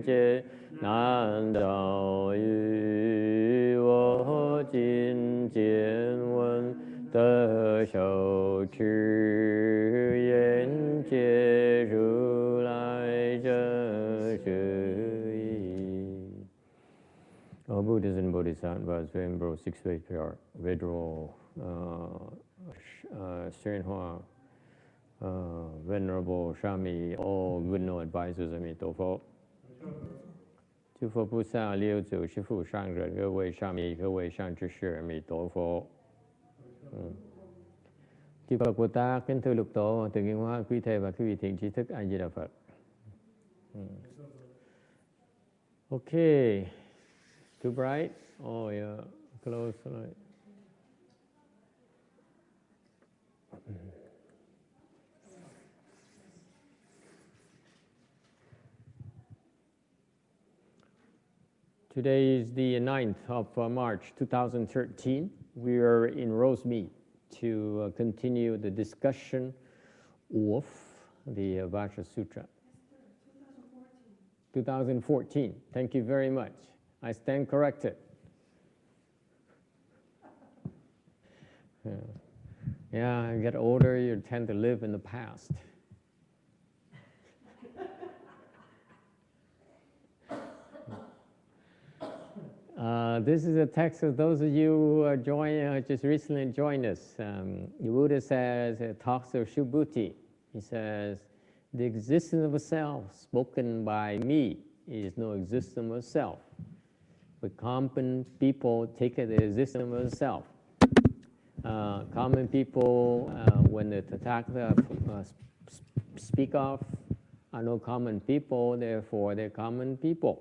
界难道与我今见闻得受持愿界如来真实义。All Buddhas and Bodhisattvas remember 6 patriarchs, Vajra Sutra, Venerable Shami, all good no advisors, Emitofuo. Chư Phật Bồ Tát liêu trụ sư phụ sang rợn cơ vị Shami, cơ vị sang chư sư Emitofuo. Chư Phật Bồ Tát, kính thưa lục tổ, từ YongHua, quý thầy và quý vị thiện tri thức, A Di Đà Phật. Okay, too bright? Oh yeah, close the light. Today is the 9th of March 2013. We are in Rosemead to continue the discussion of the Vajra Sutra. 2014. Thank you very much. I stand corrected. Yeah, you get older, you tend to live in the past. This is a text of those of you who just recently joined us. The Buddha says, talks of Subhuti. He says, the existence of a self spoken by me is no existence of a self. But common people take it as the existence of a self. Common people, when the Tathagata speak of, are no common people, therefore they're common people.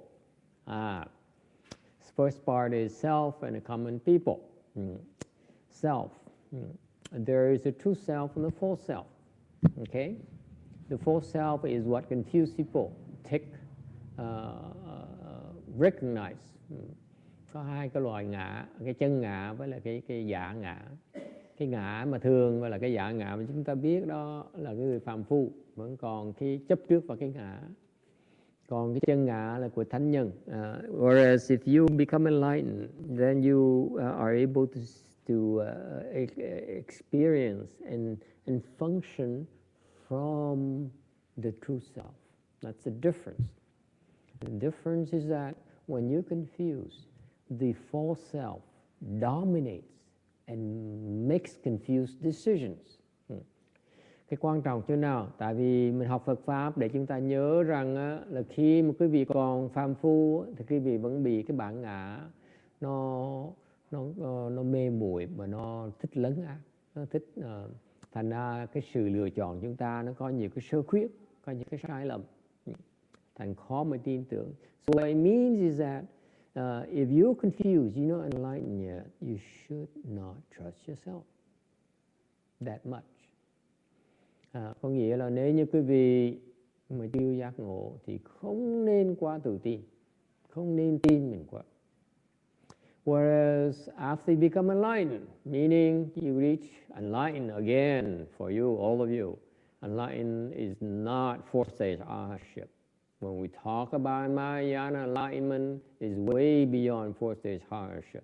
First part is self and a common people. Self. There is a true self and a false self. Okay? The false self is what confuse people. Recognize. Có hai cái loại ngã, cái chân ngã với là cái dạ ngã. Cái ngã mà thường và là cái dạ ngã mà chúng ta biết đó là cái người phàm phu. Vẫn còn cái chấp trước vào cái ngã. Còn cái chân ngã là của thánh nhân. Whereas if you become enlightened, then you are able to experience and function from the true self. That's the difference. The difference is that when you're confused, the false self dominates and makes confused decisions. Cái quan trọng chỗ nào? Tại vì mình học Phật Pháp để chúng ta nhớ rằng là khi mà quý vị còn phàm phu thì quý vị vẫn bị cái bản ngã nó mê muội và nó thích lấn át, nó thích thành ra cái sự lựa chọn chúng ta nó có nhiều cái sơ khuyết, có những cái sai lầm, thành khó mà tin tưởng. So what it means is that if you're confused, you're not enlightened yet, you should not trust yourself that much. Có nghĩa là nếu như quý vị mà chưa giác ngộ thì không nên quá tự tin, không nên tin mình quá. Whereas after you become enlightened, meaning you reach enlightened again for you, all of you, enlightened is not fourth stage arhatship. When we talk about Mahayana enlightenment, is way beyond fourth stage arhatship.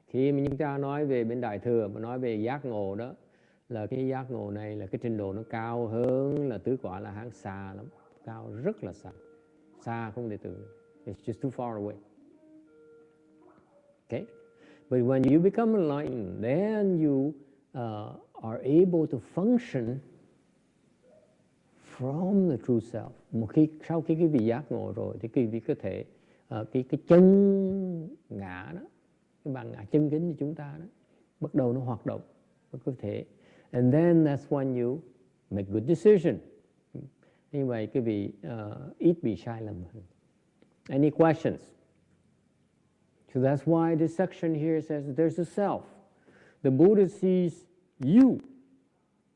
Khi mà chúng ta nói về bên Đại Thừa mà nói về giác ngộ đó, là cái giác ngộ này là cái trình độ nó cao hơn là tứ quả là hán xa lắm, cao rất là xa, xa không thể tưởng. It's just too far away. Okay, but when you become enlightened, then you are able to function from the true self. Sau khi cái vị giác ngộ rồi thì quý vị có thể cái chân ngã đó, cái bản ngã chân kính của chúng ta đó bắt đầu nó hoạt động, nó có thể. And then that's when you make good decision. Như vậy quý vị ít bị sai lầm hơn. Any questions? So that's why this section here says there's a self. The Buddha sees you,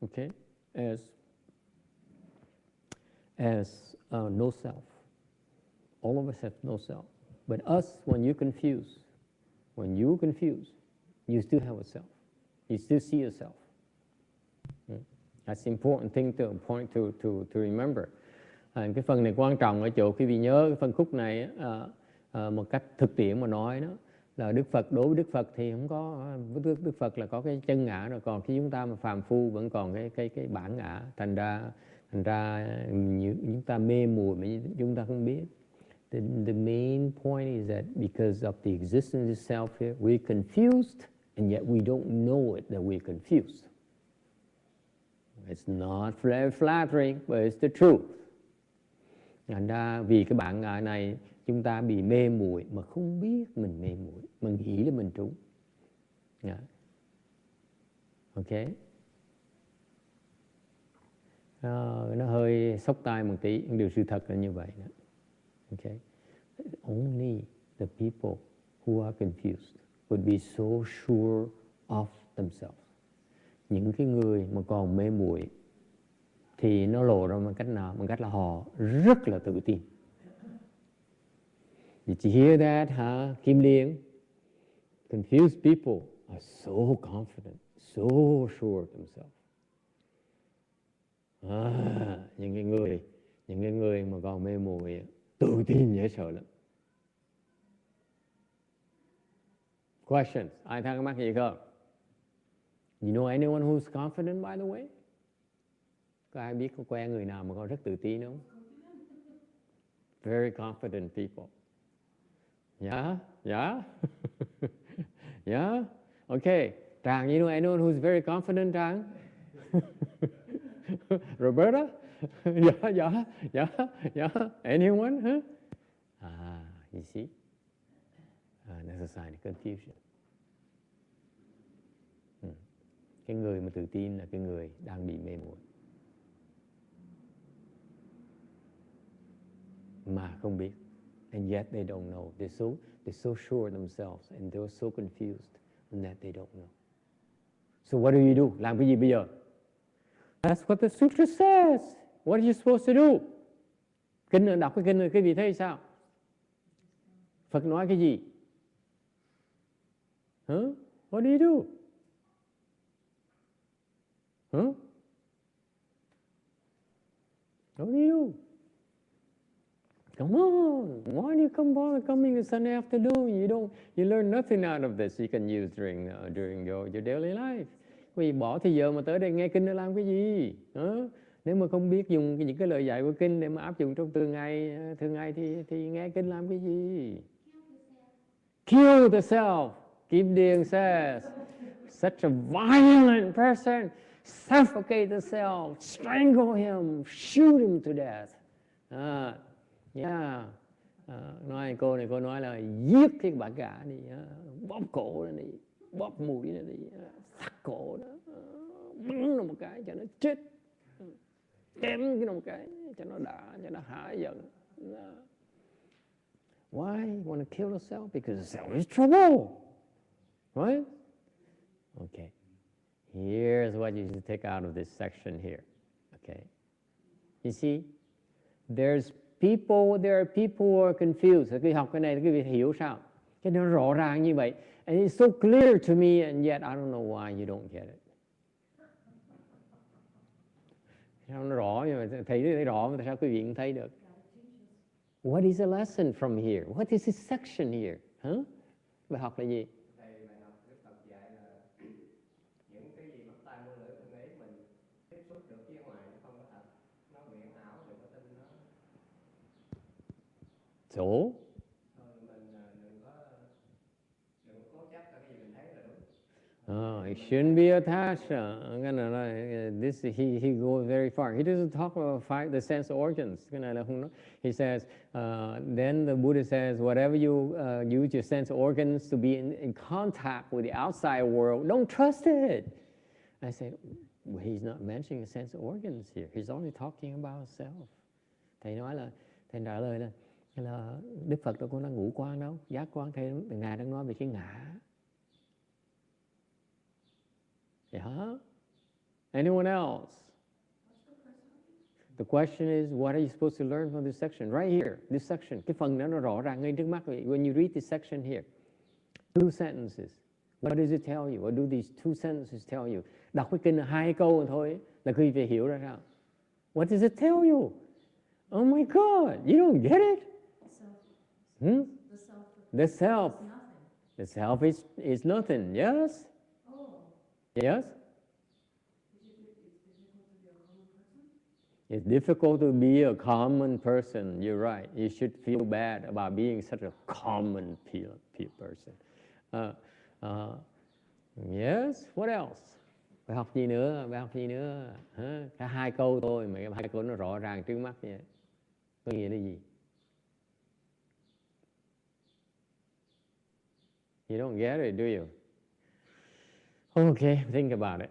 okay, as no self. All of us have no self. But us, when you confuse, you still have a self. You still see yourself. That's the important thing to remember. Cái phần này quan trọng ở chỗ quý vị nhớ cái phân khúc này một cách thực tiễn mà nói đó là Đức Phật, đối với Đức Phật thì không có, Đức Phật là có cái chân ngã rồi, còn khi chúng ta mà phàm phu vẫn còn cái bản ngã, thành ra chúng ta mê muội mà chúng ta không biết. The main point is that because of the existence of self here, we're confused and yet we don't know it that we're confused. It's not very flattering, but it's the truth. Thành ra vì cái bản ngã này chúng ta bị mê muội mà không biết mình mê muội, mình nghĩ là mình trúng. Yeah. Ok. Nó hơi sốc tai một tí, nhưng điều sự thật là như vậy đó. Okay. Only the people who are confused would be so sure of themselves. Những cái người mà còn mê muội thì nó lộ ra bằng cách nào? Bằng cách là họ rất là tự tin. Did you hear that, huh? Kim Liên? Confused people are so confident, so sure of themselves. Những cái người mà còn mê muội tự tin dễ sợ lắm. Questions? Ai thắc mắc gì không? You know anyone who's confident, by the way? Có ai biết có quen người nào mà còn rất tự tin không? Very confident people. Yeah, yeah, yeah. Okay, Trang, you know anyone who's very confident, Trang? Roberta? Yeah. Anyone? Huh? You see? That's a sign of confusion. Cái người mà tự tin là cái người đang bị mê muội mà không biết. And yet they don't know. They're so sure of themselves and they're so confused and that they don't know. So what do? Làm cái gì bây giờ? That's what the sutra says. What are you supposed to do? Kinh, đọc cái kinh rồi quý vị thấy sao? Phật nói cái gì? Huh? What do you do? Huh? What do you do? Come on, why do you bother coming to Sunday afternoon? You learn nothing out of this you can use during your daily life. Vì bỏ thì giờ mà tới đây nghe kinh để làm cái gì? Nếu mà không biết dùng những cái lời dạy của kinh để mà áp dụng trong thường ngày thì nghe kinh làm cái gì? Kill the self. Kim Điền says, such a violent person, suffocate the self, strangle him, shoot him to death. Yeah. Cô nói là giết cái bạn gã đi, bóp cổ nó đi, bóp mũi nó đi, thắt cổ nó, bắn nó một cái cho nó chết, chém cái nó một cái cho nó đã, cho nó hả giận. Why you want to kill yourself? Because the self is trouble, right? Okay. Here's what you should take out of this section here. Okay. You see, there are people who are confused. Khi học cái này quý vị hiểu sao? Cái nó rõ ràng như vậy. And it's so clear to me, and yet I don't know why you don't get it. Sao nó rõ nhưng mà thấy rõ mà sao quý vị không thấy được? What is the lesson from here? What is this section here? Huh? Bài học là gì? So? It shouldn't be attached. He goes very far. He doesn't talk about the sense organs. He says, then the Buddha says, whatever you use your sense organs to be in contact with the outside world, don't trust it. I say, well, he's not mentioning the sense organs here. He's only talking about self. Thầy trả lời là Đức Phật đâu có nói ngũ quan đâu, giác quan. Ngài đang nói về cái ngã. Yeah. Anyone else? The question is, what are you supposed to learn from this section? Right here, this section. Cái phần đó nó rõ ràng ngay trước mắt. When you read this section here, 2 sentences. What does it tell you? What do these 2 sentences tell you? Đọc cái kinh là 2 câu thôi là quý vị hiểu ra sao. What does it tell you? Oh my God, you don't get it? Hmm? The self. The self is nothing, yes? Yes? It's difficult to be a common person. You're right. You should feel bad about being such a common person. Yes, what else? Phải học gì nữa? Phải học gì nữa? Hả? Cả 2 câu thôi mà 2 câu nó rõ ràng trước mắt vậy. Có nghĩa là gì? You don't get it, do you? Okay, think about it.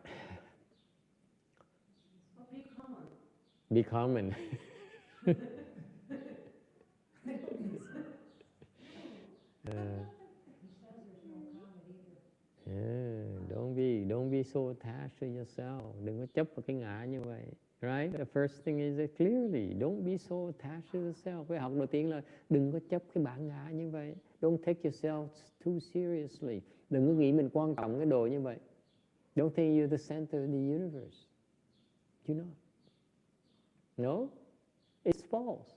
Be common. Don't be so attached to yourself. Đừng có chấp vào cái ngã như vậy. Right? The first thing is that clearly, don't be so attached to yourself. Cái học đầu tiên là đừng có chấp cái bản ngã như vậy. Don't take yourself too seriously. Đừng có nghĩ mình quan trọng cái đồ như vậy. Don't think you're the center of the universe. You're not. No, it's false.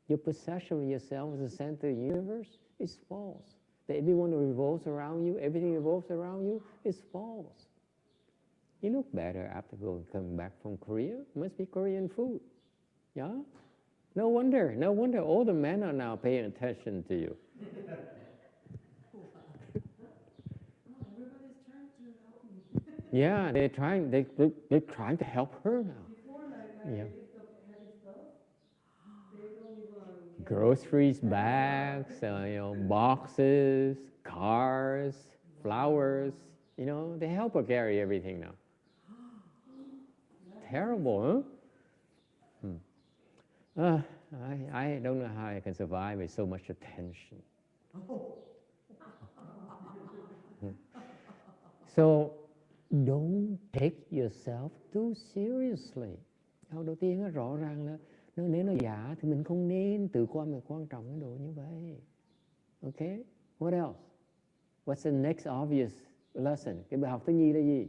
Your perception of yourself as the center of the universe is false. That everyone revolves around you, everything revolves around you, is false. You look better after coming back from Korea. Must be Korean food. Yeah? No wonder all the men are now paying attention to you. Yeah, they're trying to help her now. Yeah. Groceries, bags, boxes, cars, flowers. They help her carry everything now. Terrible, huh? I don't know how I can survive with so much attention. So don't take yourself too seriously. Câu đầu tiên nó rõ ràng là nếu nó giả thì mình không nên tự coi mình quan trọng cái đồ như vậy. Okay? What else? What's the next obvious lesson? Cái bài học thứ nhì là gì?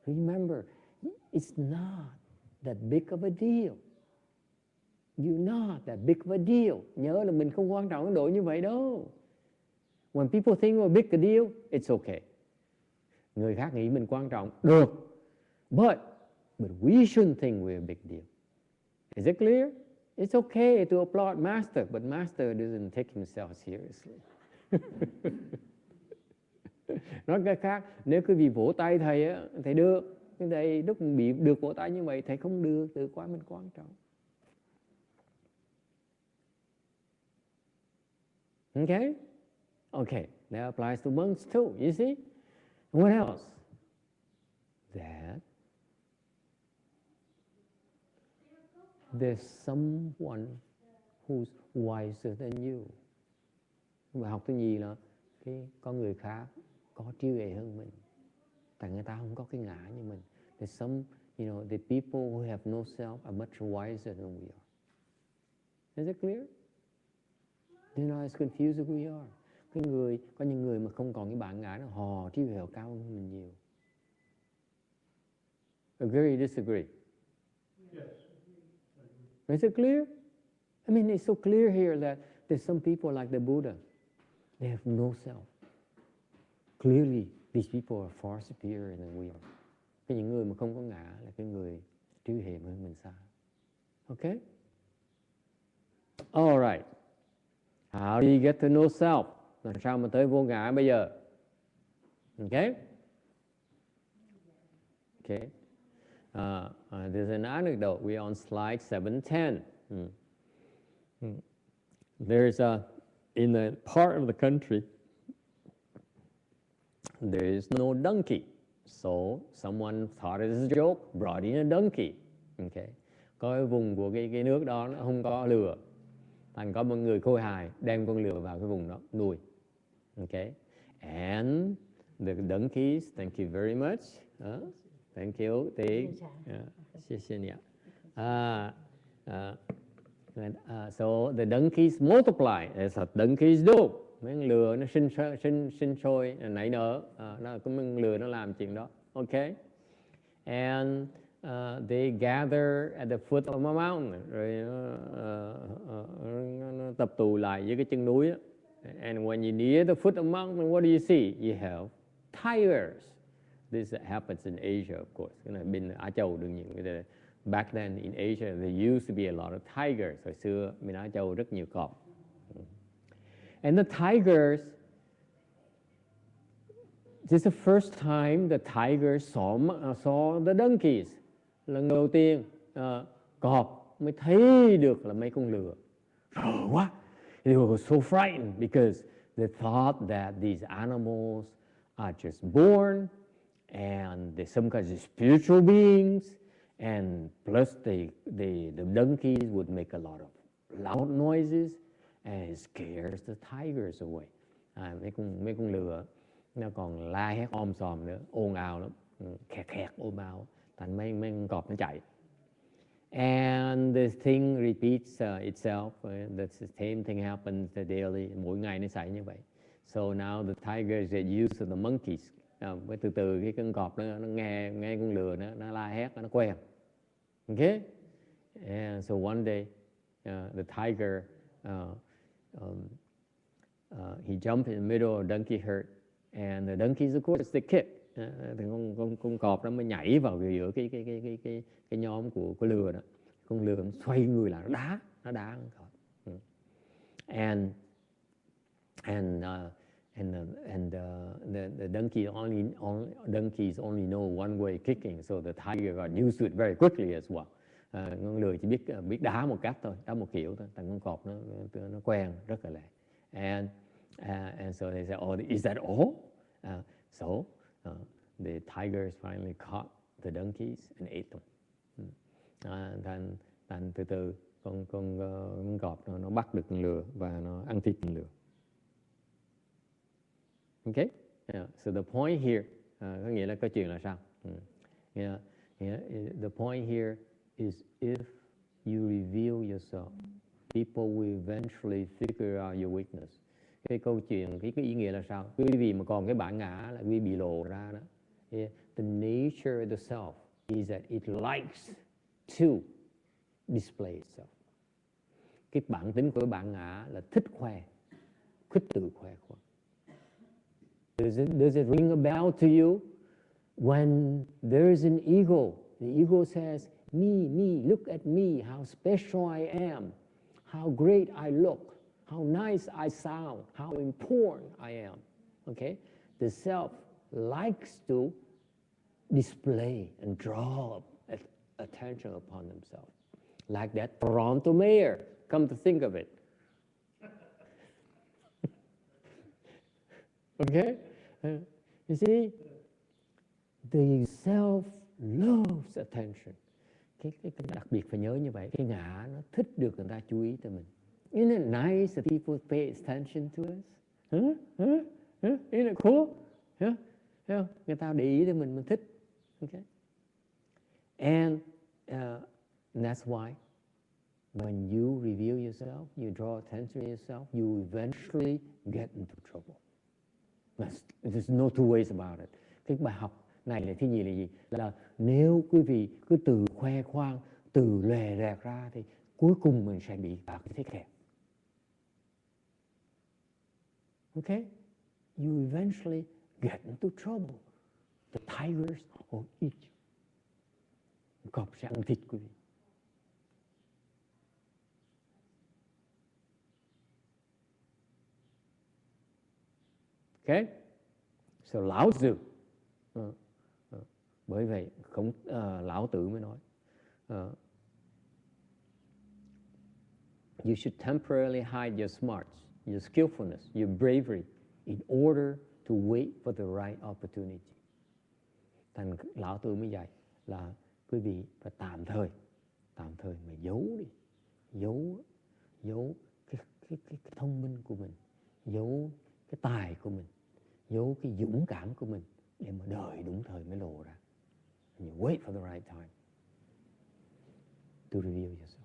Remember, it's not that big of a deal. You're not that big of a deal. Nhớ là mình không quan trọng cái đồ như vậy đâu. When people think we're big a deal, it's okay. Người khác nghĩ mình quan trọng, được. But we shouldn't think we're a big deal. Is it clear? It's okay to applaud Master, but Master doesn't take himself seriously. Nói cái khác, nếu quý vị vỗ tay thầy á, thầy được. Nhưng thầy lúc bị được vỗ tay như vậy, thầy không được, tự coi mình quan trọng. Okay? Okay, that applies to monks too, you see? What else? That there's someone who's wiser than you. Bài học thứ nhì là có người khác có trí huệ hơn mình. Tại người ta không có cái ngã như mình. There's some, the people who have no self are much wiser than we are. Is it clear? They're not as confused as we are. Có những người mà không còn cái bản ngã đó, họ trí huệ cao hơn mình nhiều. Agree, disagree? Yes. Is it clear? I mean, it's so clear here that there's some people like the Buddha. They have no self. Clearly, these people are far superior than we are. Những người mà không có ngã là cái người trí huệ hơn mình xa. Okay? All right. How do you get to know self? Làm sao mà tới vô ngã bây giờ? Okay? Okay. There's an anecdote. We're on slide 710. There's in a part of the country, there is no donkey. So someone thought it is a joke, brought in a donkey. Okay. Có cái vùng của cái nước đó nó không có lừa. Thành có một người khôi hài đem con lừa vào cái vùng đó nuôi. Okay. And the donkeys, thank you very much. Thank you. So the donkeys multiply as donkeys do. Mấy con lừa nó sinh sôi nảy nở. Nó có mấy con lừa nó làm chuyện đó. Okay. And they gather at the foot of a mountain, rồi nó tập tụ lại dưới cái chân núi đó. And when you're near the foot of a mountain, what do you see? You have tigers. This happens in Asia, of course. Cái này bên Á Châu đương nhiên. Back then in Asia, there used to be a lot of tigers. Hồi xưa bên Á Châu rất nhiều cọp. And the tigers, this is the first time the tigers saw the donkeys. Lần đầu tiên cọp mới thấy được là mấy con lừa. What? They were so frightened because they thought that these animals are just born and they're some kind of spiritual beings, and plus the donkeys would make a lot of loud noises and it scares the tigers away. Mấy con lừa nó còn la hét sòm nữa, ồn ào lắm, khẹt ồn ào, thành mấy con cọp nó chạy. And the thing repeats itself. The same thing happens daily. Mỗi ngày nó xảy như vậy. So now the tigers get used to the monkeys. Từ từ cái con cọp nó nghe con lừa nó la hét, nó quen. Okay? And so one day the tiger he jumped in the middle of a donkey herd, and the donkeys of course they kick. Thì con cọp nó mới nhảy vào giữa cái nhóm của lừa đó. Con lừa nó xoay người lại, nó đá con cọp. And the donkeys only know one way kicking, so the tiger got used to it very quickly as well. Con lừa chỉ biết đá một cách thôi, đá một kiểu thôi. Thằng con cọp nó quen rất là lẹ. And so they said, "Oh, is that all?" So the tigers finally caught the donkeys and ate them. Thành từ từ con cọp nó bắt được con lừa và nó ăn thịt con lừa. Okay? So the point here, có nghĩa là câu chuyện là sao? The point here is if you reveal yourself, people will eventually figure out your weakness. Cái câu chuyện, cái ý nghĩa là sao? Quý vị mà còn cái bản ngã là quý vị bị lộ ra đó. The nature of the self is that it likes to display itself. Cái bản tính của bản ngã là thích tự khoe khoang. Does it ring a bell to you? When there is an ego, the ego says, me, look at me, how special I am, how great I look, how nice I sound, how important I am. Okay? The self likes to display and draw attention upon themselves. Like that Toronto mayor, come to think of it. Okay? You see, the self loves attention. Cái đặc biệt phải nhớ như vậy. Cái ngã nó thích được người ta chú ý tới mình. Isn't it nice that people pay attention to us? Isn't it cool? Người ta để ý tới mình thích. Okay? And that's why when you reveal yourself, you draw attention to yourself, you eventually get into trouble. There's no two ways about it. Cái bài học này là thứ gì là gì? Là nếu quý vị cứ từ khoe khoang, từ lòe rẹt ra thì cuối cùng mình sẽ bị vào cái thế kẹt. Okay? You eventually get into trouble. The tigers will eat you. Cọp sẽ ăn thịt quý vị. Okay? So Lão Tử, bởi vậy Lão Tử mới nói, you should temporarily hide your smarts, your skillfulness, your bravery in order to wait for the right opportunity. Thành Lão Tử mới dạy là quý vị phải tạm thời mà giấu đi, giấu cái thông minh của mình, giấu cái tài của mình, giấu cái dũng cảm của mình để mà đợi đúng thời mới lộ ra. And you wait for the right time to reveal yourself.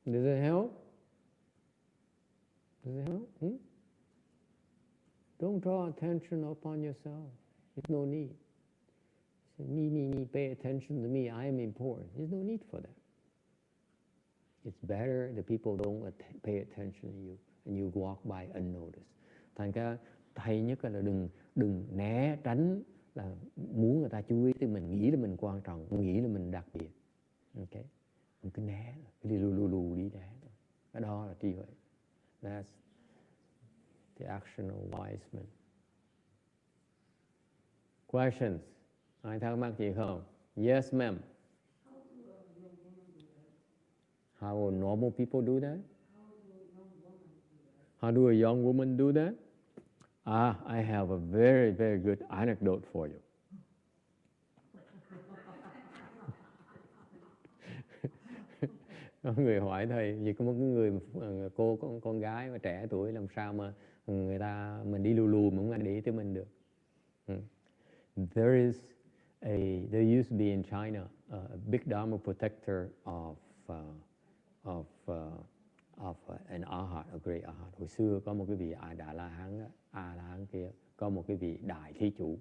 Does it help? Does it Don't draw attention upon yourself. There's no need. Me, pay attention to me. I am important. There's no need for that. It's better the people don't pay attention to you and you walk by unnoticed. Thành ra hay nhất là đừng né tránh là muốn người ta chú ý tới mình, nghĩ là mình quan trọng, nghĩ là mình đặc biệt. Ok, mình cứ né, cứ đi lù đi né. Cái đó là trí huệ. That's the action of wise men. Questions? Ai thắc mắc gì không? Yes, ma'am. How do normal people do that? How do a young woman do that? I have a very, very good anecdote for you. Có người hỏi thầy, vì có một người con gái mà trẻ tuổi làm sao mà mình đi lù mà không ai để ý tới mình được. There used to be in China a big Dharma protector of an arhat, a great arhat. Hồi xưa có một cái vị Đà La Hán, A La Hán kia, có một cái vị đại thí chủ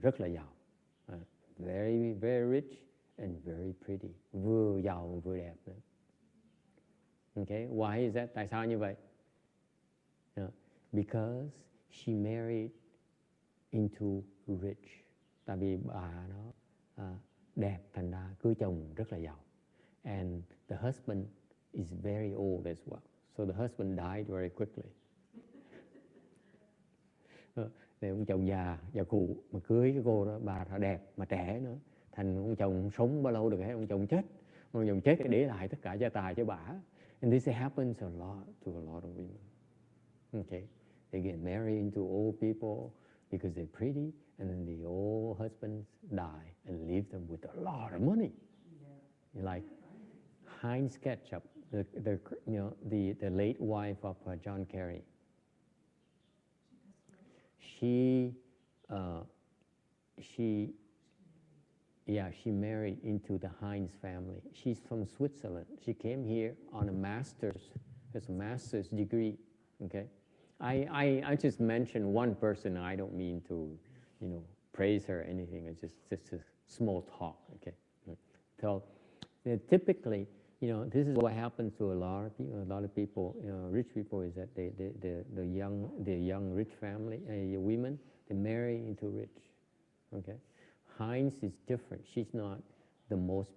rất là giàu, very very rich and very pretty, vừa giàu vừa đẹp nữa. Okay, why is that? Tại sao như vậy? Because she married into rich. Tại vì bà nó đẹp, thành ra cưới chồng rất là giàu. And the husband is very old as well. So the husband died very quickly. Thì ông chồng già cụ mà cưới cái cô đó, bà thật đẹp mà trẻ nữa. Thành ông chồng sống bao lâu được hết, ông chồng chết. Ông chồng chết để lại tất cả gia tài cho bà. And this happens a lot to a lot of women. Okay, they get married into old people because they're pretty, and then the old husbands die and leave them with a lot of money. Like Heinz Ketchup, the late wife of John Kerry. She married into the Heinz family. She's from Switzerland. She came here on a master's degree. Okay, I just mentioned one person. I don't mean to, praise her or anything. It's just a small talk. Okay, so typically, this is what happens to a lot of people. Rich people is that the young rich family women, they marry into rich. Okay. Heinz is different. She's not the most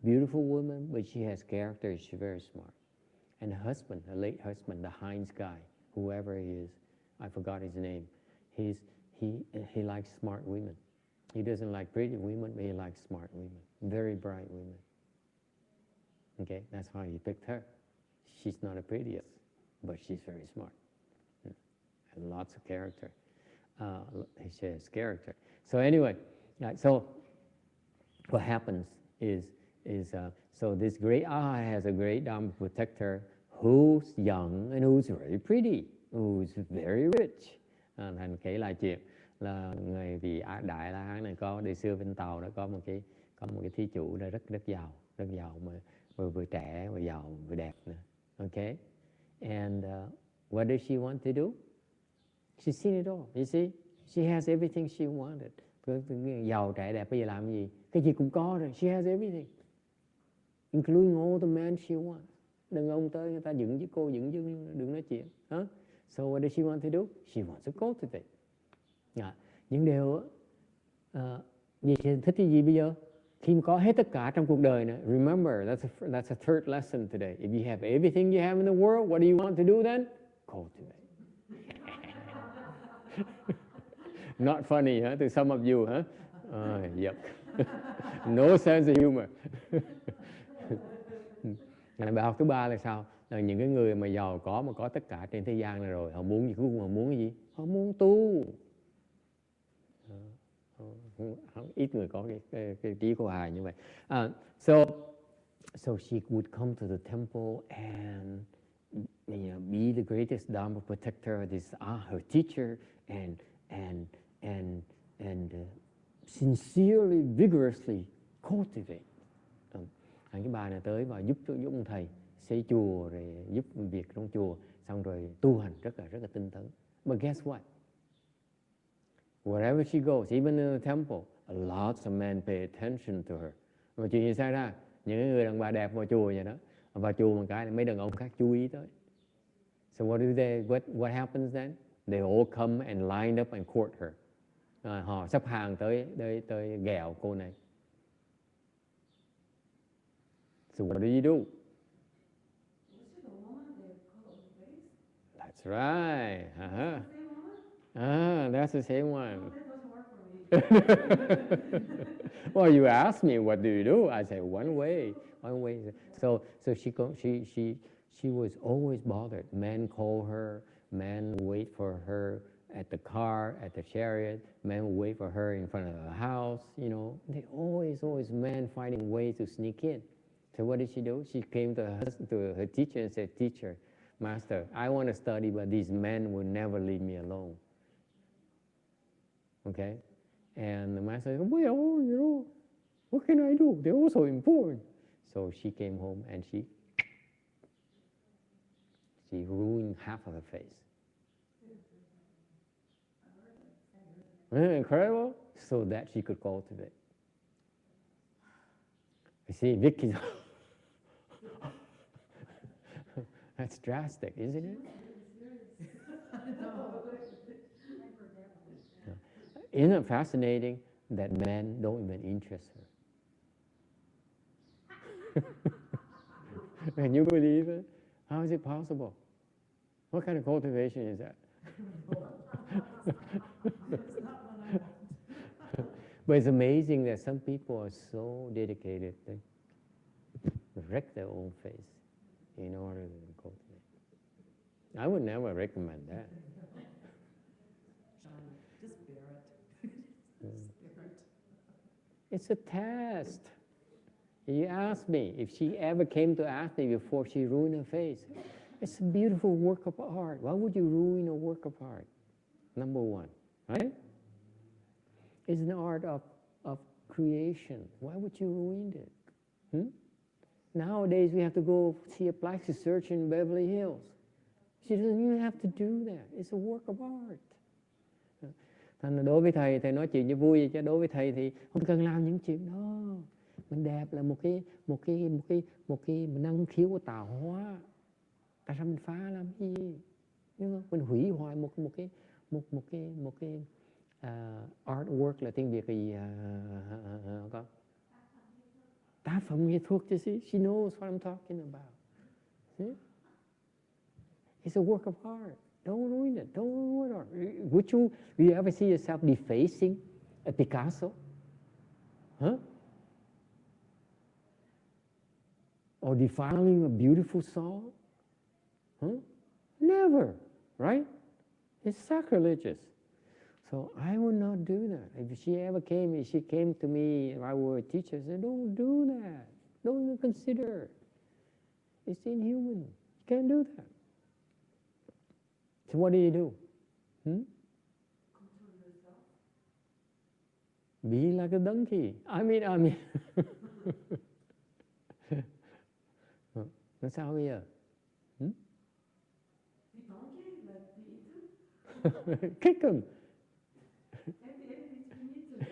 beautiful woman, but she has character. She's very smart. And the husband, the late husband, the Heinz guy, whoever he is, I forgot his name. He likes smart women. He doesn't like pretty women, but he likes smart women, very bright women. Okay, that's how he picked her. She's not the prettiest, but she's very smart. And lots of character. She has character. So anyway. So what happens is so this great has a great Dharma protector who's young and who's very pretty, who's very rich. Thành kể lại chuyện là người vị Đại La Hán này có đời xưa bên Tàu đã có một cái thí chủ đã rất giàu mà vừa trẻ vừa giàu vừa đẹp nữa. Okay, and what does she want to do? She's seen it all. You see, she has everything she wanted. Giàu trẻ đẹp bây giờ làm gì? Cái gì cũng có rồi. She has everything, including all the men she wants. Đừng ông tới người ta dựng với cô dựng dưng, đừng nói chuyện. So what does she want to do? She wants to cultivate. Những điều gì thích cái gì bây giờ? Khi mà có hết tất cả trong cuộc đời này, remember that's a third lesson today. If you have everything you have in the world, what do you want to do then? Cultivate. Not funny, huh? To some of you, huh? Yep. No sense of humor. Bài học thứ ba là sao? Là những cái người mà giàu có mà có tất cả trên thế gian này rồi, họ muốn gì? Cuối cùng họ muốn cái gì? Họ muốn tu. Ít người có cái trí khô hài như vậy. So she would come to the temple and be the greatest Dharma protector. This her teacher and sincerely, vigorously cultivate. Cái bà này tới và giúp ông thầy xây chùa, rồi giúp việc trong chùa, xong rồi tu hành rất là tinh tấn. But guess what? Wherever she goes, even in the temple, lots of men pay attention to her. Mà chuyện gì xảy ra? Những người đàn bà đẹp vào chùa vậy đó, vào chùa một cái mấy đàn ông khác chú ý tới. So what happens then? They all come and line up and court her. Họ sắp hàng tới ghẹo cô này. So what do? That's right. That's the same one. Well, you asked me what do you do? I said one way. So she was always bothered. Men call her. Men wait for her at the car, at the chariot. Men wait for her in front of the house. You know, they always men finding ways to sneak in. So what did she do? She came to her teacher and said, "Teacher, Master, I want to study, but these men will never leave me alone." Okay? And the master said, "Well, you know, what can I do? They're also important." So she came home and she ruined half of her face. Incredible? So that she could cultivate. You see, Vicky, that's drastic, isn't it? Isn't it fascinating that men don't even interest her? Can you believe it? How is it possible? What kind of cultivation is that? But it's amazing that some people are so dedicated, they wreck their own face in order to cultivate. I would never recommend that. Just bear it. Just bear it. It's a test. You asked me if she ever came to ask me before she ruined her face. It's a beautiful work of art. Why would you ruin a work of art? Number one, right? It's an art of creation. Why would you ruin it? Nowadays, we have to go see a plastic surgeon in Beverly Hills. She doesn't even have to do that. It's a work of art. Thành ra đối với thầy nói chuyện cho vui, chứ đối với thầy thì không cần làm những chuyện đó. Mình đẹp là một cái năng khiếu của tạo hóa. Tại sao mình phá làm gì? Đúng không? Mình hủy hoại một cái artwork là tiếng Việt gì con? Tác phẩm nghệ thuật chứ gì? She knows what I'm talking about. See? It's a work of art. Don't ruin it. Don't ruin art. Will you ever see yourself defacing a Picasso? Huh? Or defiling a beautiful song? Huh? Never, right? It's sacrilegious. So I would not do that. If she came to me, if I were a teacher, I said, don't do that. Don't even consider. It's inhuman. You can't do that. So what do? Control yourself. Be like a donkey. I mean. Nó sao bây giờ? The donkey, let the eaten. Kick him.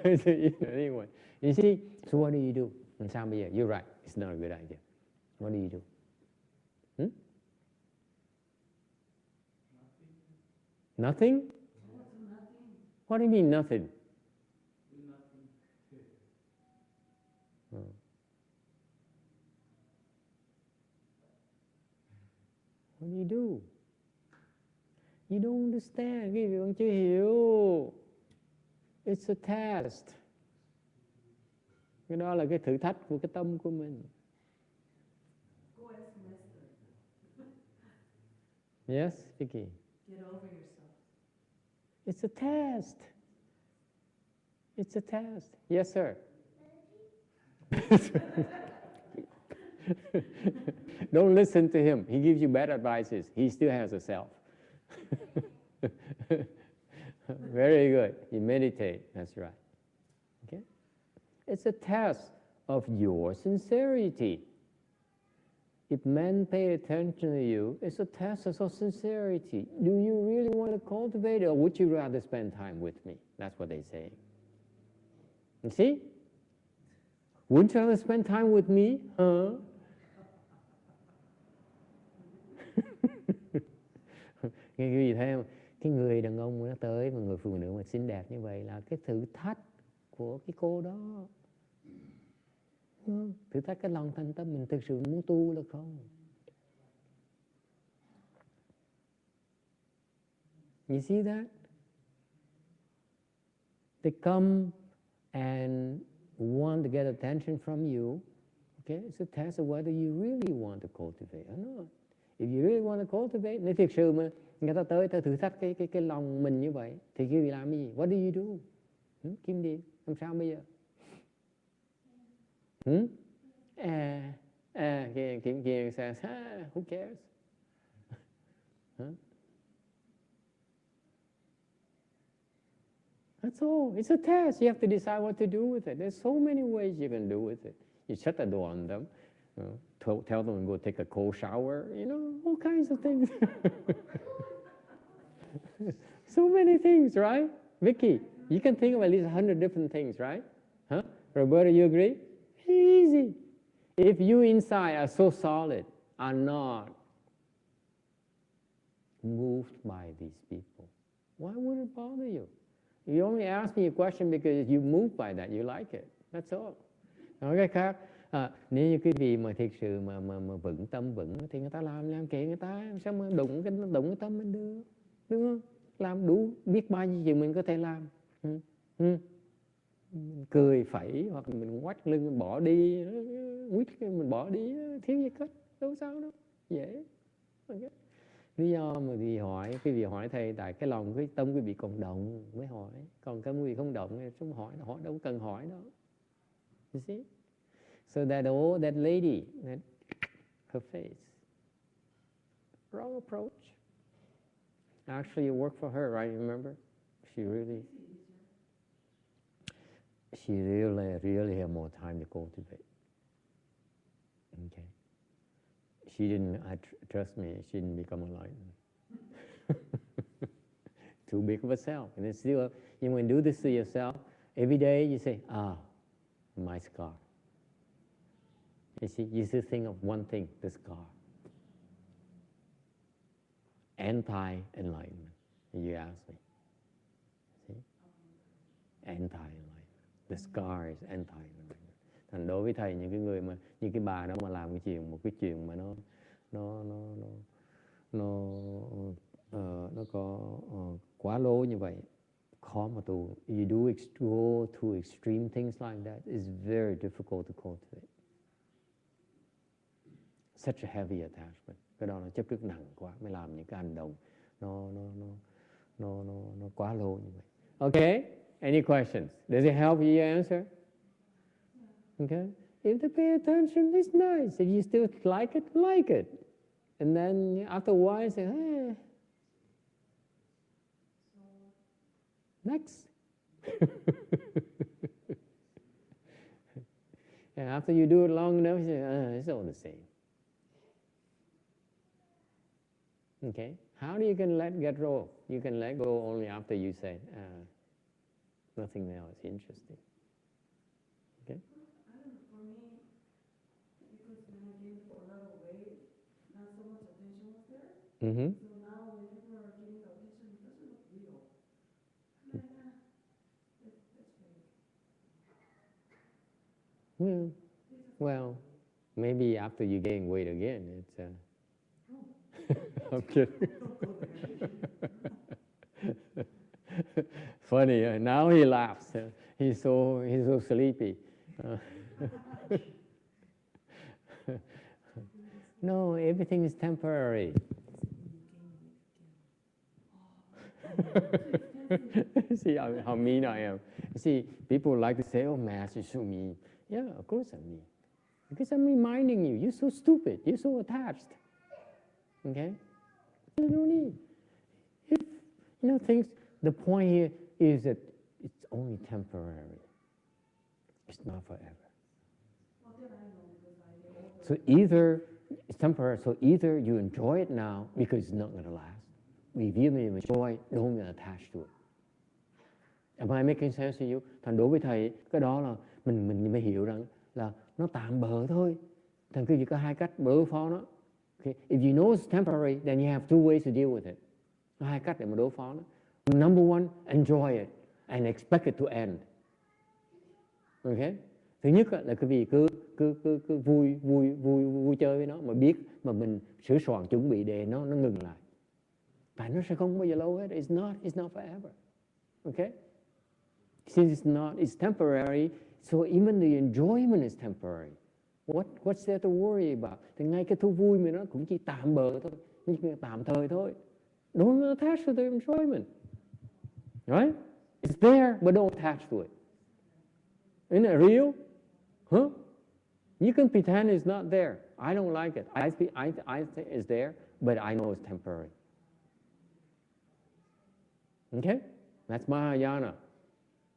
Anyway, you see, so what do? And sao bây giờ? You're right, it's not a good idea. What do you do? Nothing? What do you mean nothing? What do you do? You don't understand. Quý vị vẫn chưa hiểu. It's a test. Cái đó là cái thử thách của cái tâm của mình. Yes, Vicky. Get over yourself. It's a test. It's a test. Yes, sir. Don't listen to him. He gives you bad advices. He still has a self. Very good. You meditate. That's right. Okay? It's a test of your sincerity. if men pay attention to you, it's a test of sincerity. Do you really want to cultivate it, or would you rather spend time with me? That's what they say. You see? Wouldn't you rather spend time with me? Huh? Quý vị thấy không? Cái người đàn ông nó tới mà người phụ nữ mà xinh đẹp như vậy là cái thử thách của cái cô đó. Thử thách cái lòng thành tâm mình thực sự muốn tu là không. You see that? They come and want to get attention from you. Okay, it's a test of whether you really want to cultivate or not. If you really want to cultivate, nếu thực sự mà người ta tới, ta thử thách cái lòng mình như vậy, thì quý vị làm gì? What do you do? Kim Điệp, làm sao bây giờ? Kim says, who cares? That's all. It's a test. You have to decide what to do with it. There's so many ways you can do with it. You shut the door on them, tell them to go take a cold shower, all kinds of things. So many things, right? Vicky, you can think of at least 100 different things, right? Huh? Roberta, you agree? Easy. If you inside are so solid, are not moved by these people, why would it bother you? You only ask me a question because you moved by that, you like it. That's all. Nói cái khác, nếu như quý vị mà thực sự mà vững tâm vững thì người ta làm kệ người ta, sao mà đụng cái tâm mình được, đúng không? Làm đủ biết bao nhiêu chuyện mình có thể làm. Cười phẩy hoặc mình quắt lưng mình bỏ đi, quýt mình bỏ đi, thiếu gì hết, đâu sao đâu, dễ. Okay. Lý do mà quý vị hỏi thầy tại cái lòng cái tâm quý vị còn động mới hỏi, còn cái quý vị không động thì không hỏi đâu cần hỏi đâu. You see? So that lady, her face, wrong approach. Actually, you work for her, right? Remember? She really had more time to cultivate. Okay. She didn't, trust me, she didn't become enlightened. Too big of a self. And it's still, when you do this to yourself, every day you say, my scar. You see, you still think of one thing, the scar. Anti-enlightenment. You ask me. See? Anti-enlightenment. The scar is anti-enlightenment. Thành đối với thầy, những cái người mà như cái bà đó mà làm một cái chuyện mà nó có quá lố như vậy, khó mà tu. You go to extreme things like that, it's very difficult to cultivate. Such a heavy attachment. Cái đó nó chấp trước nặng quá mới làm những cái hành động nó quá lố như vậy. Okay? Any questions? Does it help you answer? Okay? If they pay attention, it's nice. If you still like it. And then after a while, say, hey, next. And after you do it long enough, you say, it's all the same. Okay? How do you can let go? You can let go only after you say, nothing else interesting. Okay? I don't know, for me, because when I gained a lot of weight, not so much attention was there. Mm-hmm. So now when people are giving the attention, it doesn't look real. I'm like, that's fake. Well, maybe after you gain weight again, it's I'm kidding. Funny, now he laughs. He's so sleepy. No, everything is temporary. See how mean I am. See, people like to say, oh, Master, you're so mean. Yeah, of course I'm mean. Because I'm reminding you, you're so stupid, you're so attached. Okay? There's no need. If, the point here is that it's only temporary. It's not forever. So either It's temporary, so either you enjoy it now because it's not going to last. If you enjoy, don't get attached to it. Am I making sense to you? Thành đối với thầy, cái đó là mình mới hiểu rằng là nó tạm bợ thôi. Thành cứ chỉ có hai cách đối phó nó. Okay. If you know it's temporary, then you have two ways to deal with it. Có hai cách để mà đối phó nó. Number one, enjoy it and expect it to end. Okay. Thứ nhất là cái vì cứ vui chơi với nó mà biết mà mình sửa soạn chuẩn bị để nó ngừng lại. Tại nó sẽ không bao giờ lâu hết. It's not forever. Okay? Since it's temporary, so even the enjoyment is temporary. What's there to worry about? Thì ngay cái thú vui mà nó cũng chỉ tạm bợ thôi, chỉ tạm thời thôi. Don't attach to the enjoyment. Right? It's there, but don't attach to it. Isn't it real? Huh? You can pretend it's not there. I don't like it. I think it's there, but I know it's temporary. Okay? That's Mahayana.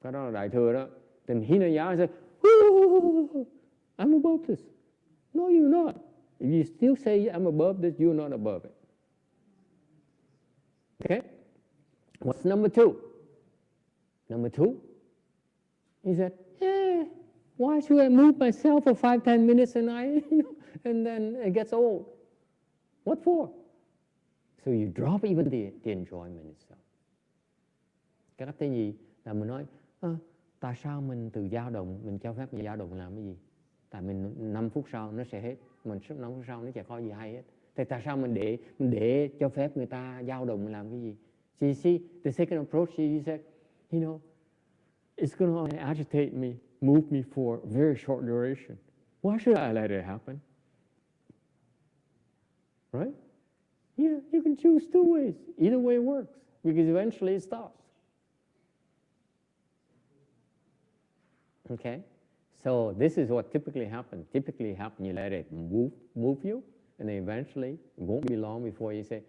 Cái đó là Đại Thừa đó. Then Hinayana says, I'm above this. No, you're not. If you still say I'm above this, you're not above it. Okay? What's number two? Number two is that, why should I move myself for 5-10 minutes and and then it gets old? What for? So you drop even the enjoyment itself. Cái cách thứ gì là mình nói, tại sao mình từ dao động, mình cho phép dao động làm cái gì? Tại mình 5 phút sau nó sẽ hết, mình 5 phút sau nó chả có gì hay hết. Thì tại sao mình để cho phép người ta dao động làm cái gì? So you see, the second approach you said, it's going to only agitate me, move me for a very short duration. Why should I let it happen? Right? Yeah, you can choose two ways. Either way works, because eventually it stops. Okay? So this is what typically happens. You let it move you, and then eventually it won't be long before you say,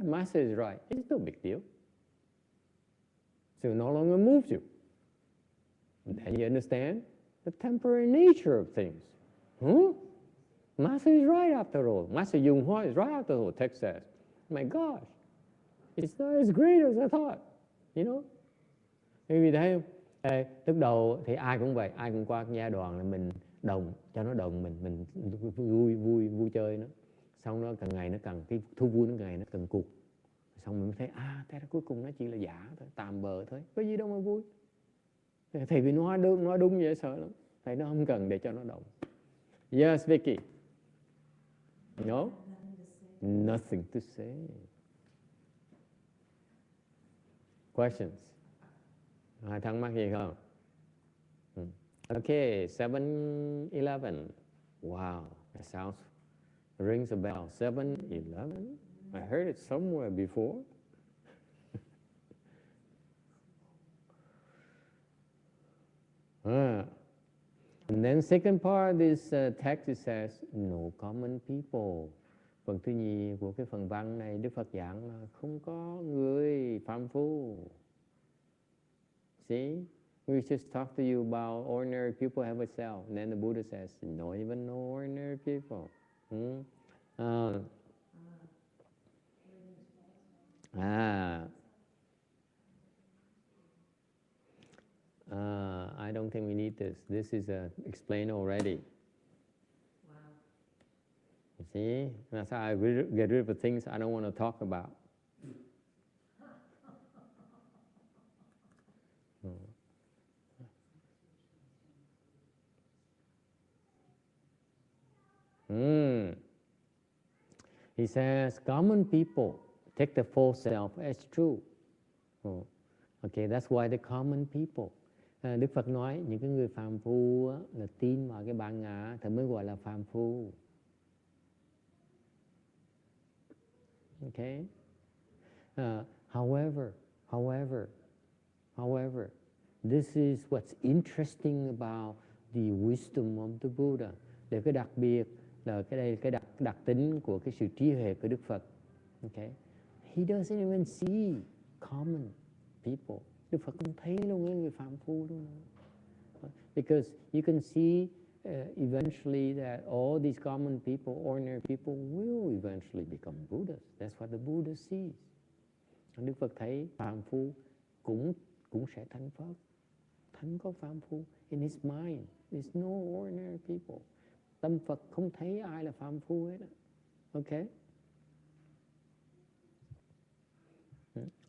Master is right. It's no big deal. So it no longer moves you. And then you understand the temporary nature of things. Master is right after all. Master YongHua is right after all, text says. My gosh, it's not as great as I thought. Vì thấy không? Lúc đầu thì ai cũng vậy, ai cũng qua cái giai đoạn là mình đồng, cho nó đồng mình vui chơi nó. Xong nó càng ngày nó càng, cái thú vui nó càng ngày nó càng cục. Xong mình mới thấy, thế đó cuối cùng nó chỉ là giả thôi, tạm bợ thôi, có gì đâu mà vui. Thầy vì nói đúng vậy sợ lắm. Thầy nó không cần để cho nó động. Yes, Vicky. No? Nothing to say. Questions? Ai thắc mắc gì không? Okay, 7-11. Wow, that sounds, rings a bell. 7-11? I heard it somewhere before. And then second part of this text, it says, no common people. Phần thứ nhì của cái phần văn này, Đức Phật giảng là không có người phàm phu. See, we just talked to you about ordinary people have a self. And then the Buddha says, no, even no ordinary people. I don't think we need this. This is explained already. Wow. You see, that's how I get rid of things I don't want to talk about. He says, common people take the false self as true. Okay, that's why the common people. Đức Phật nói những cái người phàm phu là tin vào cái bản ngã thì mới gọi là phàm phu. Okay. However, this is what's interesting about the wisdom of the Buddha. Để cái đặc biệt là cái đặc tính của cái sự trí huệ của Đức Phật. Okay. He doesn't even see common people. Đức Phật không thấy luôn người phàm phu luôn. Because you can see eventually that all these common people, ordinary people will eventually become Buddhas. That's what the Buddha sees. Đức Phật thấy phàm phu cũng sẽ thành Phật. Thánh có phàm phu. In his mind, there's no ordinary people. Tâm Phật không thấy ai là phàm phu hết. Okay?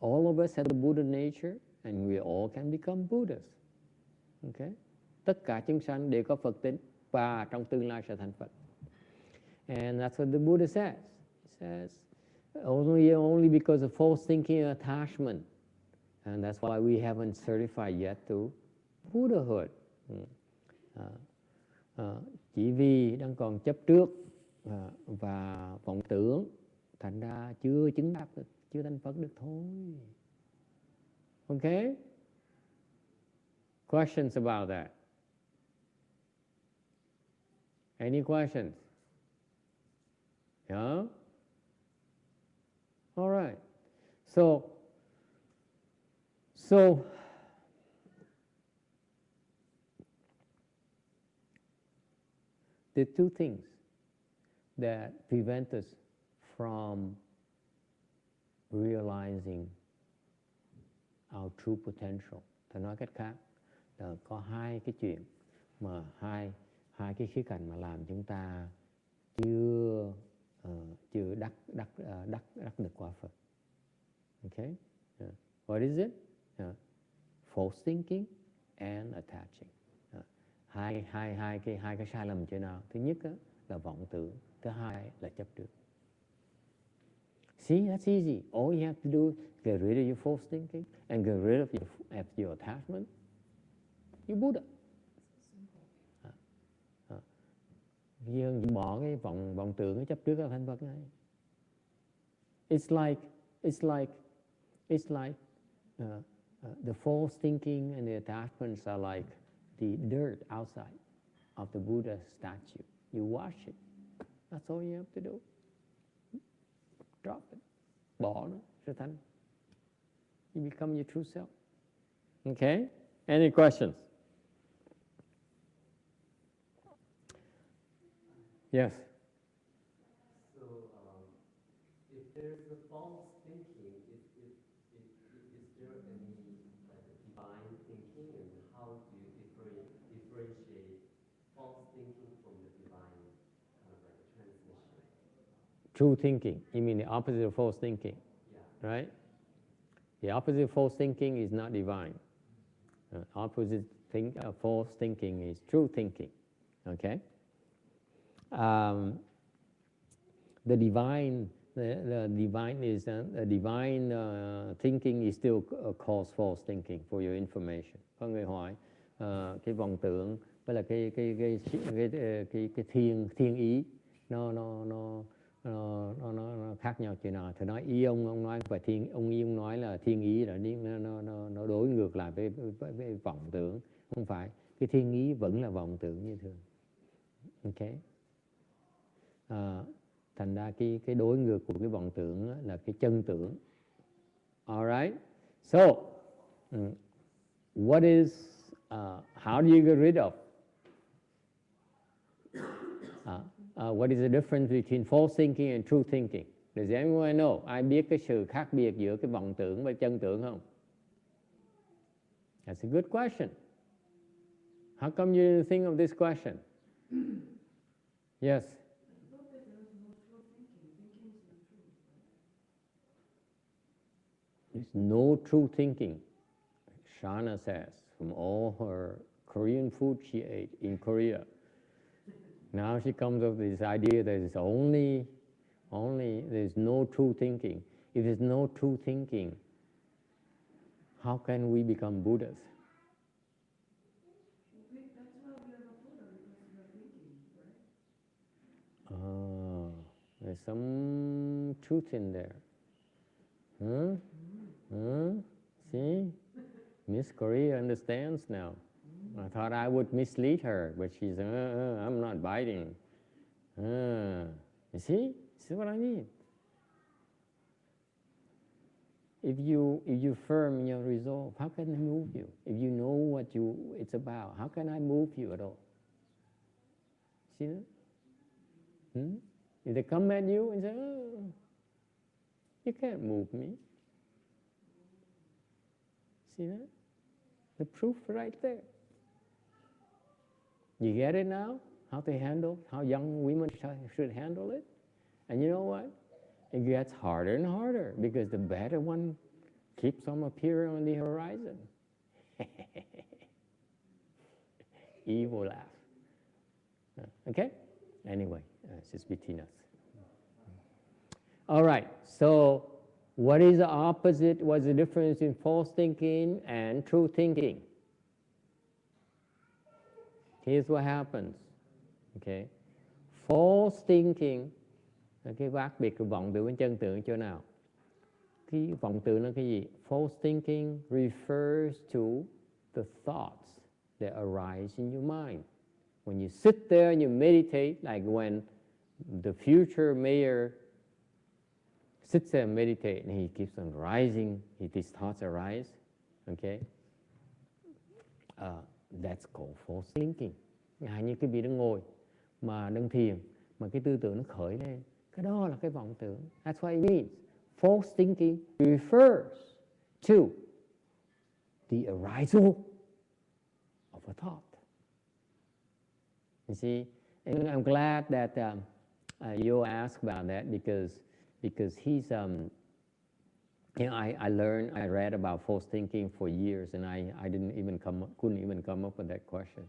All of us have the Buddha nature and we all can become Buddhas. Okay? Tất cả chúng sanh đều có Phật tính và trong tương lai sẽ thành Phật. And that's what the Buddha says. He says, only because of false thinking and attachment. And that's why we haven't certified yet to Buddhahood. Chỉ vì đang còn chấp trước và vọng tưởng, thành ra chưa chứng đắc được, chưa thành Phật được thôi. Okay? Questions about that? Any questions? Yeah? All right. So the two things that prevent us from realizing our true potential. Tôi nói cách khác là có hai cái chuyện mà hai cái khía cạnh mà làm chúng ta chưa đắc được quả Phật. Okay? Yeah. What is it? False thinking and attaching. Hai cái sai lầm chỗ nào? Thứ nhất là vọng tưởng, thứ hai là chấp trước. See, that's easy. All you have to do is get rid of your false thinking and get rid of your attachment. You're Buddha. Bỏ cái vọng tưởng, cái chấp trước là thành Phật này. It's like the false thinking and the attachments are like the dirt outside of the Buddha statue. You wash it. That's all you have to do. Drop it. Bỏ nó, sẽ thành. You become your true self. Okay? Any questions? Yes. So, if there's a false thinking, is there any divine thinking, and how do you differentiate false thinking from the divine kind of like transmission? True thinking. You mean the opposite of false thinking? Yeah. Right? The opposite of false thinking is not divine. Opposite of false thinking is true thinking. Okay? The divine thinking is still called false thinking for your information. Có người hỏi cái vọng tưởng với là cái thiên ý nó khác nhau chuyện nào? Thì nói ý ông nói và ông nói là thiên ý là nó đối ngược lại với vọng tưởng. Không phải, cái thiên ý vẫn là vọng tưởng như thường. Okay. Thành ra cái đối ngược của cái vọng tưởng là cái chân tưởng. Alright. So, how do you get rid of? What is the difference between false thinking and true thinking? Does anyone know? Ai biết cái sự khác biệt giữa cái vọng tưởng và chân tưởng không? That's a good question. How come you didn't think of this question? Yes. There's no true thinking, Shana says, from all her Korean food she ate in Korea. Now she comes up with this idea that it's only there's no true thinking. If there's no true thinking, how can we become Buddhas? That's why we are a Buddha, because we are thinking, right? There's some truth in there. See? Miss Korea understands now. I thought I would mislead her, but she's, I'm not biting. You see? See what I mean? If you firm in your resolve, how can I move you? If you know what it's about, how can I move you at all? See that? If they come at you and say, oh, you can't move me. See that? The proof right there. You get it now? How to handle, how young women should handle it? And you know what? It gets harder and harder because the better one keeps on appearing on the horizon. Evil laugh. Okay? Anyway, it's just between us. All right, so what is the opposite? What's the difference in false thinking and true thinking? Here's what happens. Okay? False thinking, cái khác biệt của vọng tưởng với chân tưởng chỗ nào? Cái vọng tưởng là cái gì? False thinking refers to the thoughts that arise in your mind. When you sit there and you meditate, like when the future mayor sits there and meditates, and he keeps on rising, these thoughts arise, okay? That's called false thinking. Như cái vị đang ngồi mà đang thiền, mà cái tư tưởng nó khởi lên, cái đó là cái vọng tưởng. That's what it means. False thinking refers to the arisal of a thought. You see, and I'm glad that you asked about that because he's you know, I read about false thinking for years, and I couldn't even come up with that question.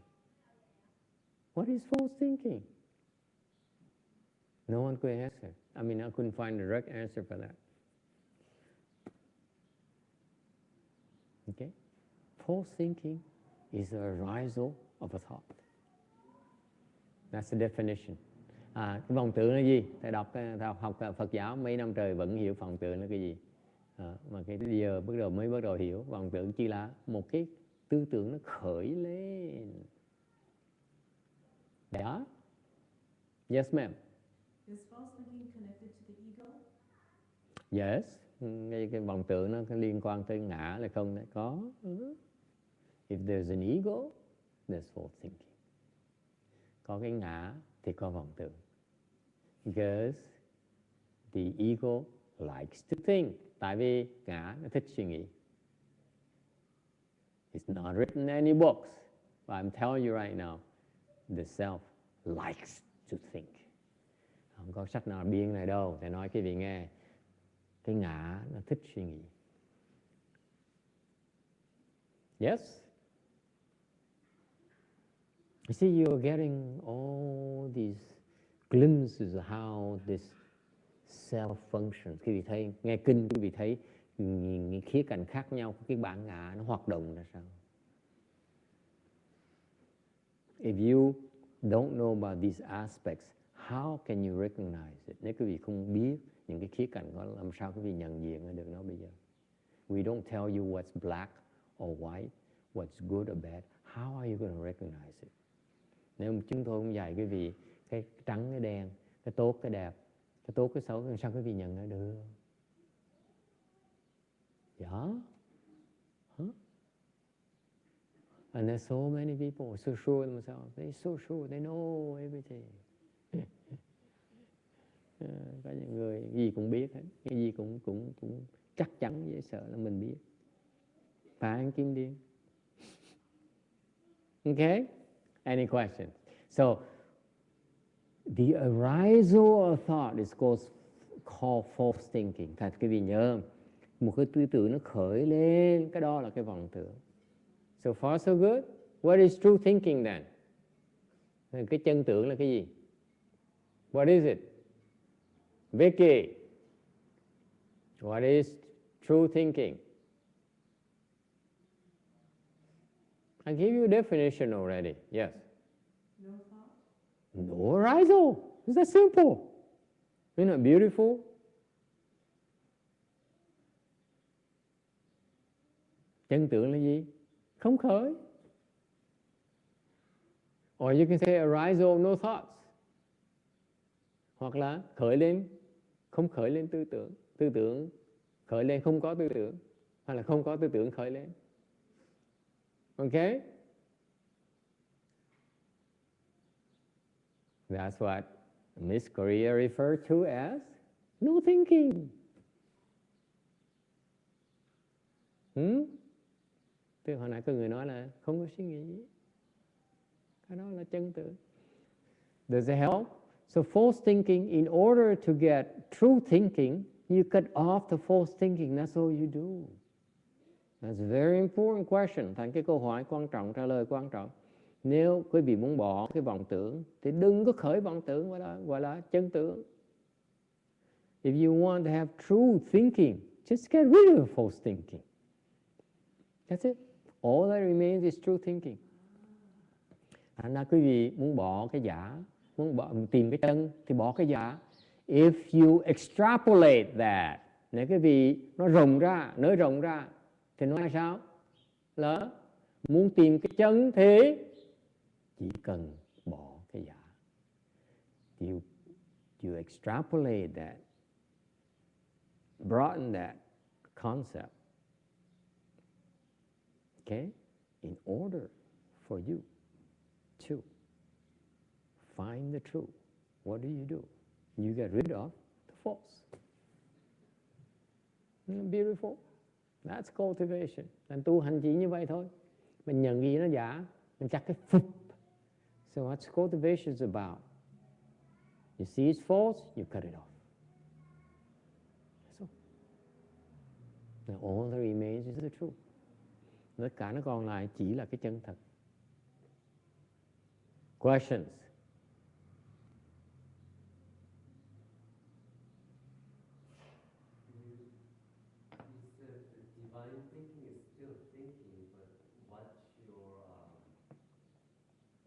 What is false thinking? No one could answer. I mean, I couldn't find a direct answer for that. Okay? False thinking is the arisal of a thought. That's the definition. Cái vọng tưởng là gì? Thầy học Phật giáo mấy năm trời vẫn hiểu vọng tưởng là cái gì. Mà cái giờ mới bắt đầu hiểu vọng tưởng chỉ là một cái tư tưởng nó khởi lên. Yeah? Yes, ma'am. Is false thinking connected to the ego? Yes. Cái vọng tưởng nó liên quan tới ngã là không? Có. If there's an ego, there's false thinking. Có cái ngã thì có vọng tưởng. Because the ego likes to think. Tại vì ngã nó thích suy nghĩ. It's not written in any books, but I'm telling you right now, the self likes to think. Không có sách nào biên này đâu. Thầy nói quý vị nghe, cái ngã nó thích suy nghĩ. Yes? You see, you're getting all these glimpses of how this self functions. Quý vị thấy, nghe kinh quý vị thấy những khía cạnh khác nhau của cái bản ngã nó hoạt động ra sao. If you don't know about these aspects, how can you recognize it? Nếu quý vị không biết những cái khía cạnh đó, làm sao quý vị nhận diện được nó bây giờ? We don't tell you what's black or white, what's good or bad. How are you going to recognize it? Nếu chúng tôi không dạy quý vị cái trắng cái đen, cái tốt cái đẹp, cái tốt cái xấu, làm sao quý vị nhận ra được? Yeah? Huh? And there's so many people so sure themselves. They're so sure, they know everything. Có những người gì cũng biết hết, cái gì cũng chắc chắn, dễ sợ là mình biết. Phá kim điên. Okay? Any questions? So, the arisal of thought is called false thinking. Thật quý vị nhớ, một cái tư tưởng nó khởi lên, cái đó là cái vọng tưởng. So far so good. What is true thinking then? Cái chân tưởng là cái gì? What is it? Vicky, what is true thinking? I give you a definition already. Yes. No thought? No arisal. It's that simple. Isn't it beautiful? Chân tưởng là gì? Không khởi. Or you can say arisal, no thoughts. Hoặc là khởi lên, không khởi lên tư tưởng. Tư tưởng khởi lên, không có tư tưởng. Hoặc là không có tư tưởng khởi lên. Okay? That's what Miss Korea referred to as no thinking. Từ hồi nãy có người nói là không có suy nghĩ. Cái đó là chân tưởng. Does it help? So false thinking, in order to get true thinking, you cut off the false thinking. That's all you do. That's a very important question. Thành cái câu hỏi quan trọng, trả lời quan trọng. Nếu quý vị muốn bỏ cái vọng tưởng thì đừng có khởi vọng tưởng, gọi là chân tưởng. If you want to have true thinking, just get rid of false thinking. That's it. All that remains is true thinking. Thành ra quý vị muốn bỏ cái giả, muốn tìm cái chân thì bỏ cái giả. If you extrapolate that, nếu cái vị nó nới rộng ra thì nói là sao? Là muốn tìm cái chân thì chỉ cần bỏ cái giả. You extrapolate that, broaden that concept. Okay? In order for you to find the true, what do? You get rid of the false. Beautiful. That's cultivation. Làm tu hành chỉ như vậy thôi. Mình nhận gì nó giả, mình chắc cái phục. So what's cultivation is about? You see it's false, you cut it off. That's all. Now all that remains is the truth. Tất cả nó còn lại chỉ là cái chân thật. Questions? Divine thinking is still thinking, but what's your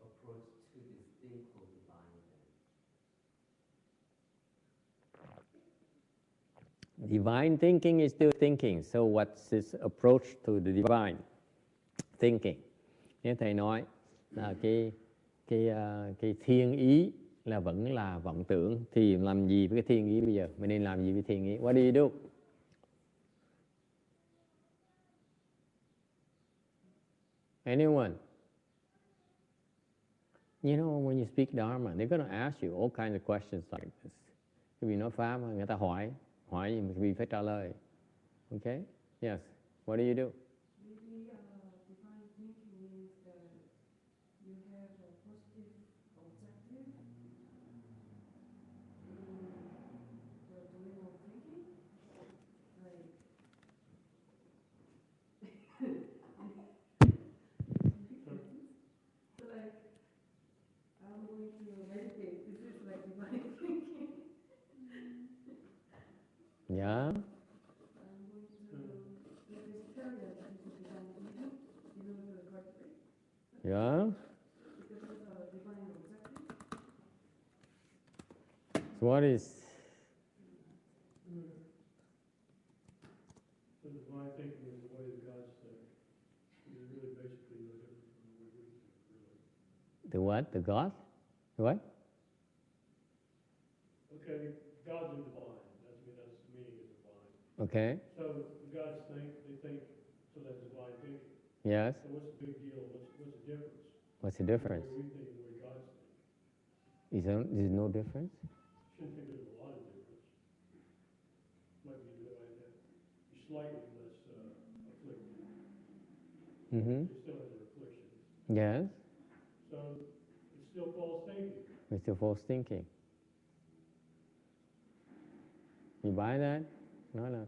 approach to this thing called divine then? Divine thinking is still thinking. So what's his approach to the divine thinking? Nếu thầy nói là cái thiên ý là vẫn là vọng tưởng, thì làm gì với cái thiên ý bây giờ? Mình nên làm gì với thiên ý? What do you do? Anyone? You know, when you speak Dharma, they're going to ask you all kinds of questions like this. Khi vì nói Pháp, người ta hỏi gì mình phải trả lời. Okay? Yes. What do you do? Maybe divine thinking means that you have a positive objective in the doing of thinking. Like, so like, I'm going to meditate. This is like divine thinking. Yeah. I'm going to do vegetarian. This is divine thinking. You know the correct way. Yeah. Because it's a divine objective. So what is... So divine thinking is the way that God's think. It's really basically no different from the way we think, really. The what? The God? The what? Okay, God's are divine. That's the meaning of divine. Okay. So when God's think, they think, so that's divine thinking. Yes. So what's the big deal? What's the difference? What's the difference? The way we think and the way God's think. Is no difference? Shouldn't think there's a lot of difference. Might be like that. You're slightly less afflicted. Mm-hmm. You still have your afflictions. Yes. So it's still false thinking. It's still false thinking. You buy that? Nói là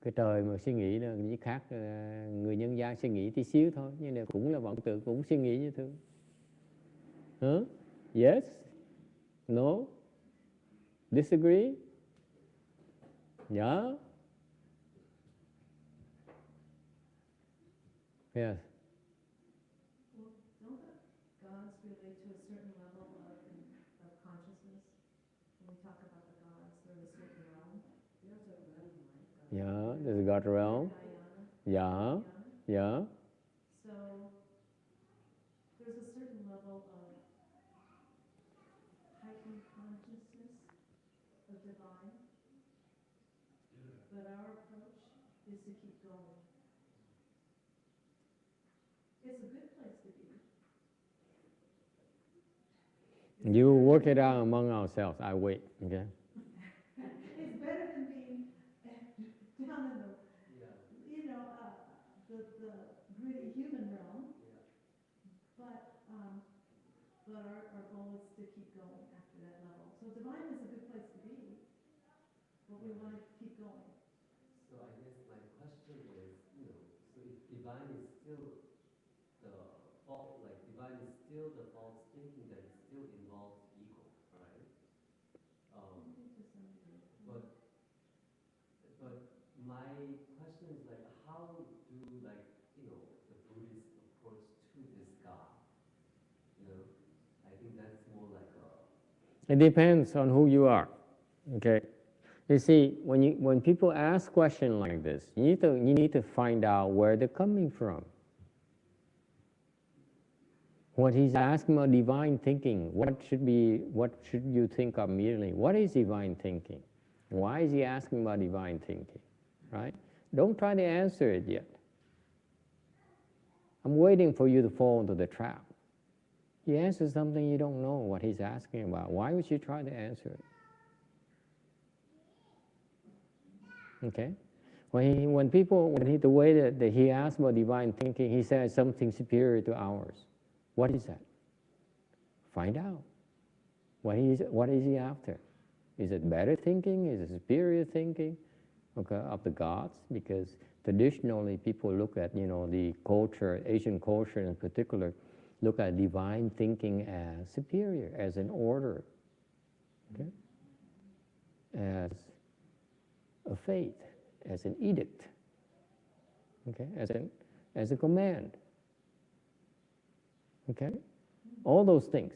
cái trời mà suy nghĩ là chỉ khác người nhân gian suy nghĩ tí xíu thôi, nhưng mà cũng là vọng tưởng, cũng suy nghĩ như thế. Huh? Yes? No? Disagree? Yeah? Yes. Well, don't gods relate to a certain level of consciousness? When we talk about the gods, they're in a certain realm. There's a realm, right? Yeah, there's a God realm. Yeah, yeah. So there's a certain level of heightened consciousness of divine, but our approach is to keep going. It's a good place to be. You work it out among ourselves. I wait. Okay. It's better than being down in the, the gritty human realm. But our goal is to keep going after that level. So divine is a good place to be, but we want to keep going. So I guess my question is, so if divine is still the fault, like divine is still the false thinking, that it still involves ego, right? But my question is like, how do the Buddhist approach to this God? I think that's more like a. It depends on who you are. Okay. You see, when people ask questions like this, you need to find out where they're coming from. What he's asking about divine thinking, what should you think of immediately? What is divine thinking? Why is he asking about divine thinking? Right? Don't try to answer it yet. I'm waiting for you to fall into the trap. You answer something you don't know what he's asking about. Why would you try to answer it? Okay? The way that he asks about divine thinking, he says something superior to ours. What is that? Find out. What is he after? Is it better thinking? Is it superior thinking? Okay, of the gods? Because traditionally people look at, the culture, Asian culture in particular, look at divine thinking as superior, as an order, okay? As a faith, as an edict, okay? As a command, okay? All those things.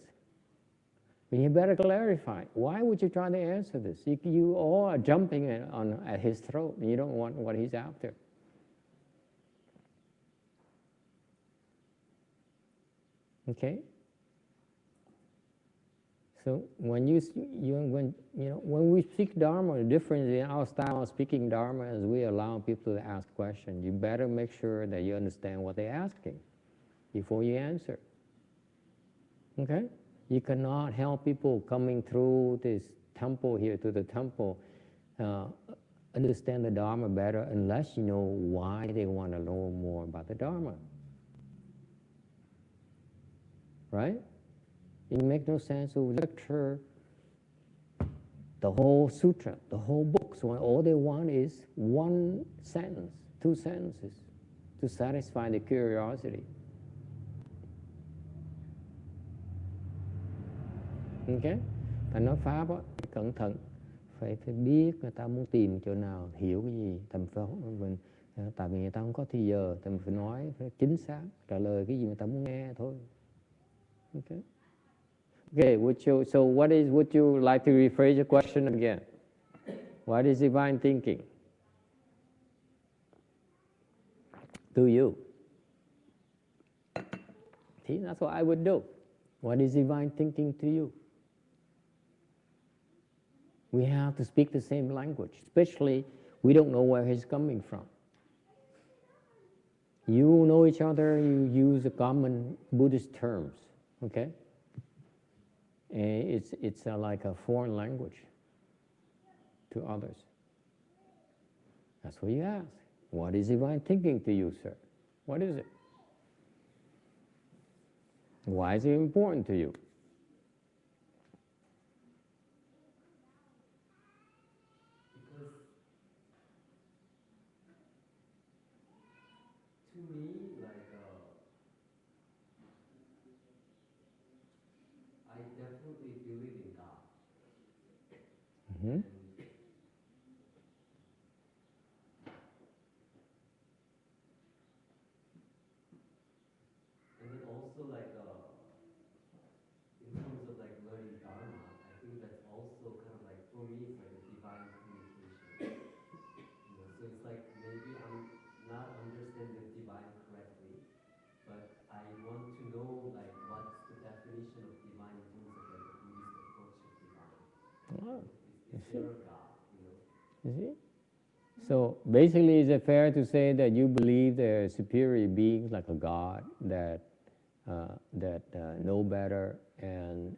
But you better clarify. Why would you try to answer this? You all are jumping at his throat, and you don't want what he's after. Okay. So when we speak Dharma, the difference in our style of speaking Dharma is we allow people to ask questions. You better make sure that you understand what they're asking before you answer. Okay? You cannot help people coming through this temple here to the temple understand the Dharma better unless you know why they want to know more about the Dharma. Right? It makes no sense to lecture the whole sutra, the whole book. So all they want is one sentence, 2 sentences to satisfy the curiosity. Okay? Thành nói Pháp á, cẩn thận, phải biết người ta muốn tìm chỗ nào, hiểu cái gì, tại vì người ta không có thì giờ, thì mình phải nói phải chính xác, trả lời cái gì người ta muốn nghe thôi. Okay. Okay, would you like to rephrase the question again? What is divine thinking to you? See, that's what I would do. What is divine thinking to you? We have to speak the same language, especially we don't know where he's coming from. You know each other, you use the common Buddhist terms, okay? And it's like a foreign language to others. That's what you ask. What is divine thinking to you, sir? What is it? Why is it important to you? Because to me, I definitely believe in God. Mm-hmm. And then also in terms of learning Dharma, I think that's also kind of for me, it's like a divine communication. So it's like maybe I'm not understanding the divine correctly, but I want to know what's the definition of divine in terms of the Buddhist approach of divine. Oh, Is there a God? You see? So basically, is it fair to say that you believe there are superior beings like a God that know better and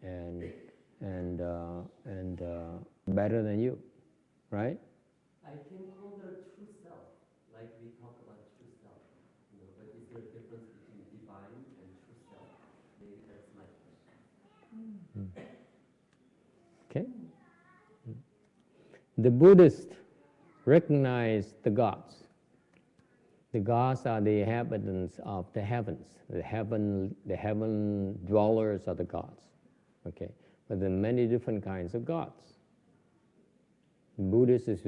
better than you, right? I can call their true self, like we talk about true self, but is there a difference between divine and true self? Maybe that's my question. Okay. The Buddhists recognize the gods. The gods are the inhabitants of the heavens. The heaven dwellers are the gods. Okay, but there are many different kinds of gods. Buddhist has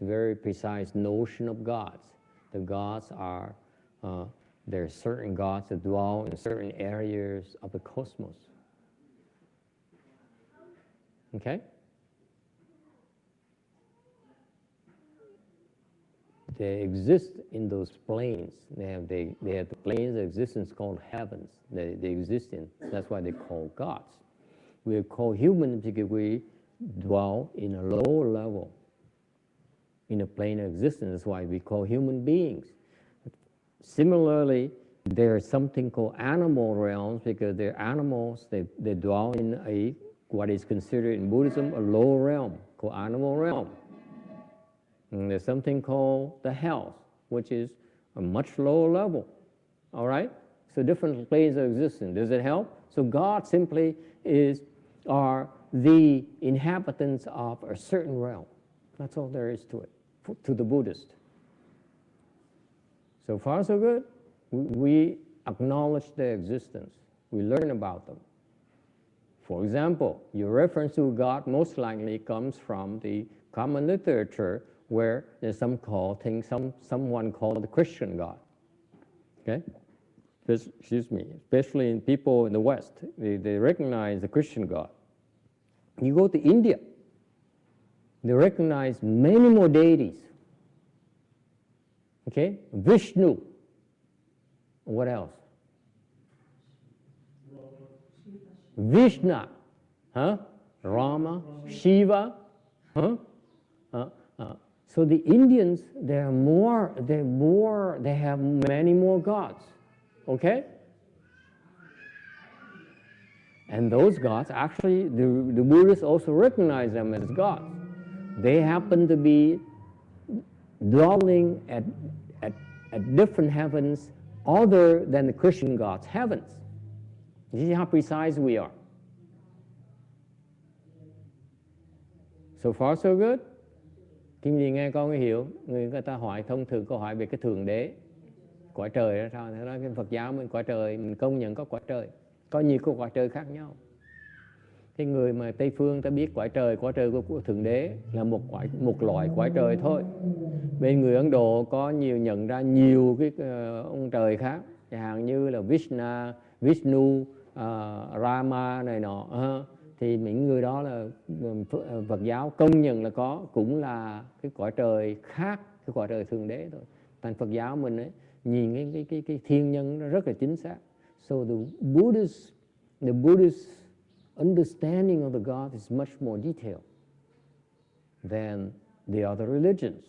very precise notion of gods. The gods are there are certain gods that dwell in certain areas of the cosmos. Okay. They exist in those planes. They have the planes of existence called heavens. They exist in. That's why they call gods. We are called humans because we dwell in a lower level, in a plane of existence. That's why we call human beings. Similarly, there is something called animal realms because they're animals. They dwell in what is considered in Buddhism a lower realm called animal realm. And there's something called the hells, which is a much lower level. All right? So different planes of existence. Does it help? So God simply are the inhabitants of a certain realm. That's all there is to it, to the Buddhist. So far, so good. We acknowledge their existence. We learn about them. For example, your reference to God most likely comes from the common literature where there's someone called the Christian God. Okay? Excuse me, especially in people in the West, they recognize the Christian God. You go to India, they recognize many more deities. Okay? Vishnu. What else? Vishnu. Huh? Rama, Shiva. Huh? So the Indians, they have many more gods. Okay? And those gods, actually, the Buddhists also recognize them as gods. They happen to be dwelling at different heavens other than the Christian gods' heavens. You see how precise we are. So far, so good. Kim gì nghe con hiểu, người ta hỏi thông thường câu hỏi về cái thượng đế, quả trời đó sao? Thế đó, cái Phật giáo mình quả trời, mình công nhận có quả trời, có nhiều cái quả trời khác nhau. Cái người mà Tây phương ta biết quả trời của thượng đế là một loại quả trời thôi. Bên người Ấn Độ có nhận ra nhiều cái ông trời khác, chẳng hạn như là Vishnu, Rama này nọ. Thì những người đó là Phật giáo công nhận là cũng là cái cõi trời khác cái cõi trời thượng đế thôi. Thành Phật giáo mình ấy, nhìn cái thiên nhân nó rất là chính xác. So the Buddhist understanding of the God is much more detailed than the other religions.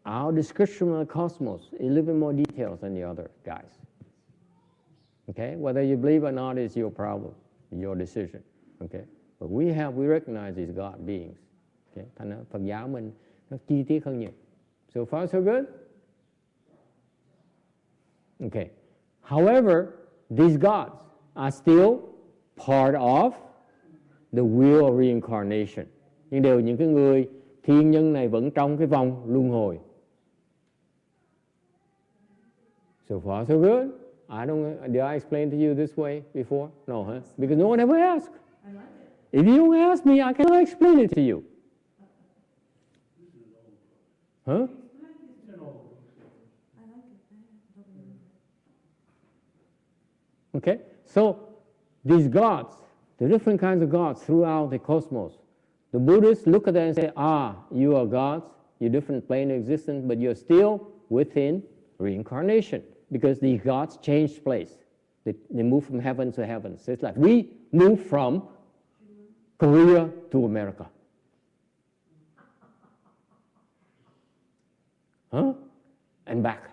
Our description of the cosmos is a little bit more detailed than the other guys. Okay, whether you believe or not is your problem. Your decision, okay? But we recognize these God beings. Okay? Thành ra Phật giáo mình nó chi tiết hơn nhiều. So far, so good? Okay. However, these gods are still part of the wheel of reincarnation. Nhưng những cái người thiên nhân này vẫn trong cái vòng luân hồi. So far, so good? Did I explain to you this way before? No, huh? Because no one ever asked. I like it. If you don't ask me, I cannot explain it to you. Huh? I like it. Okay, so these gods, the different kinds of gods throughout the cosmos, the Buddhists look at them and say, you are gods, you're different plane of existence, but you're still within reincarnation. Because these gods changed place. They move from heaven to heaven. So it's like we move from Korea to America. Huh? And back.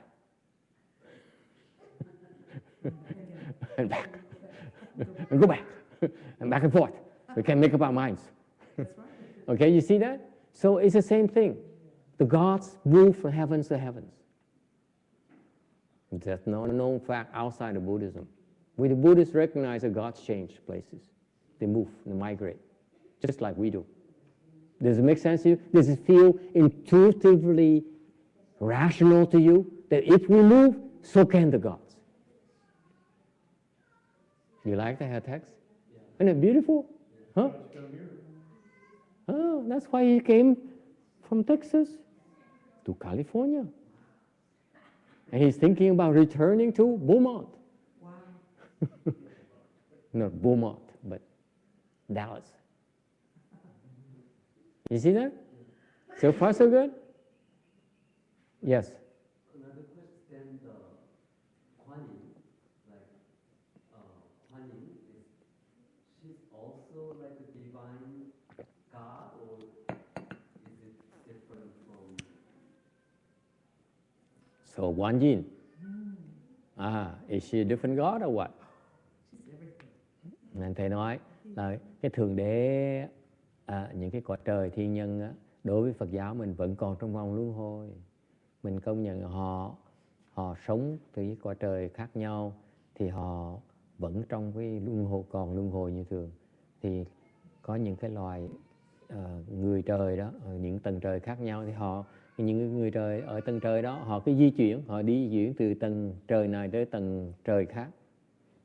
and back, and go back, and back and forth. We can make up our minds. That's right. Okay, you see that? So it's the same thing. The gods move from heavens to heavens. There's no known fact outside of Buddhism. When the Buddhists recognize that gods change places, they move, they migrate, just like we do. Does it make sense to you? Does it feel intuitively rational to you that if we move, so can the gods? You like that text? Isn't it beautiful? Huh? Oh, that's why he came from Texas to California. And he's thinking about returning to Beaumont. Wow. Not Beaumont, but Dallas. You see that? So far, so good? Yes. Another question, the Kuan Yin, like Kuan Yin, she's also like a divine God, or is it different from? So Guan Yin. Is she a different God or what? She's everything. Nên thầy nói là cái thượng đế, những cái cõi trời thiên nhân á, đối với Phật giáo mình vẫn còn trong vòng luân hồi. Mình công nhận họ sống từ những cõi trời khác nhau thì họ vẫn trong cái luân hồi như thường. Thì có những cái loài người trời đó, ở những tầng trời khác nhau thì những người trời ở tầng trời đó họ cứ di chuyển từ tầng trời này tới tầng trời khác,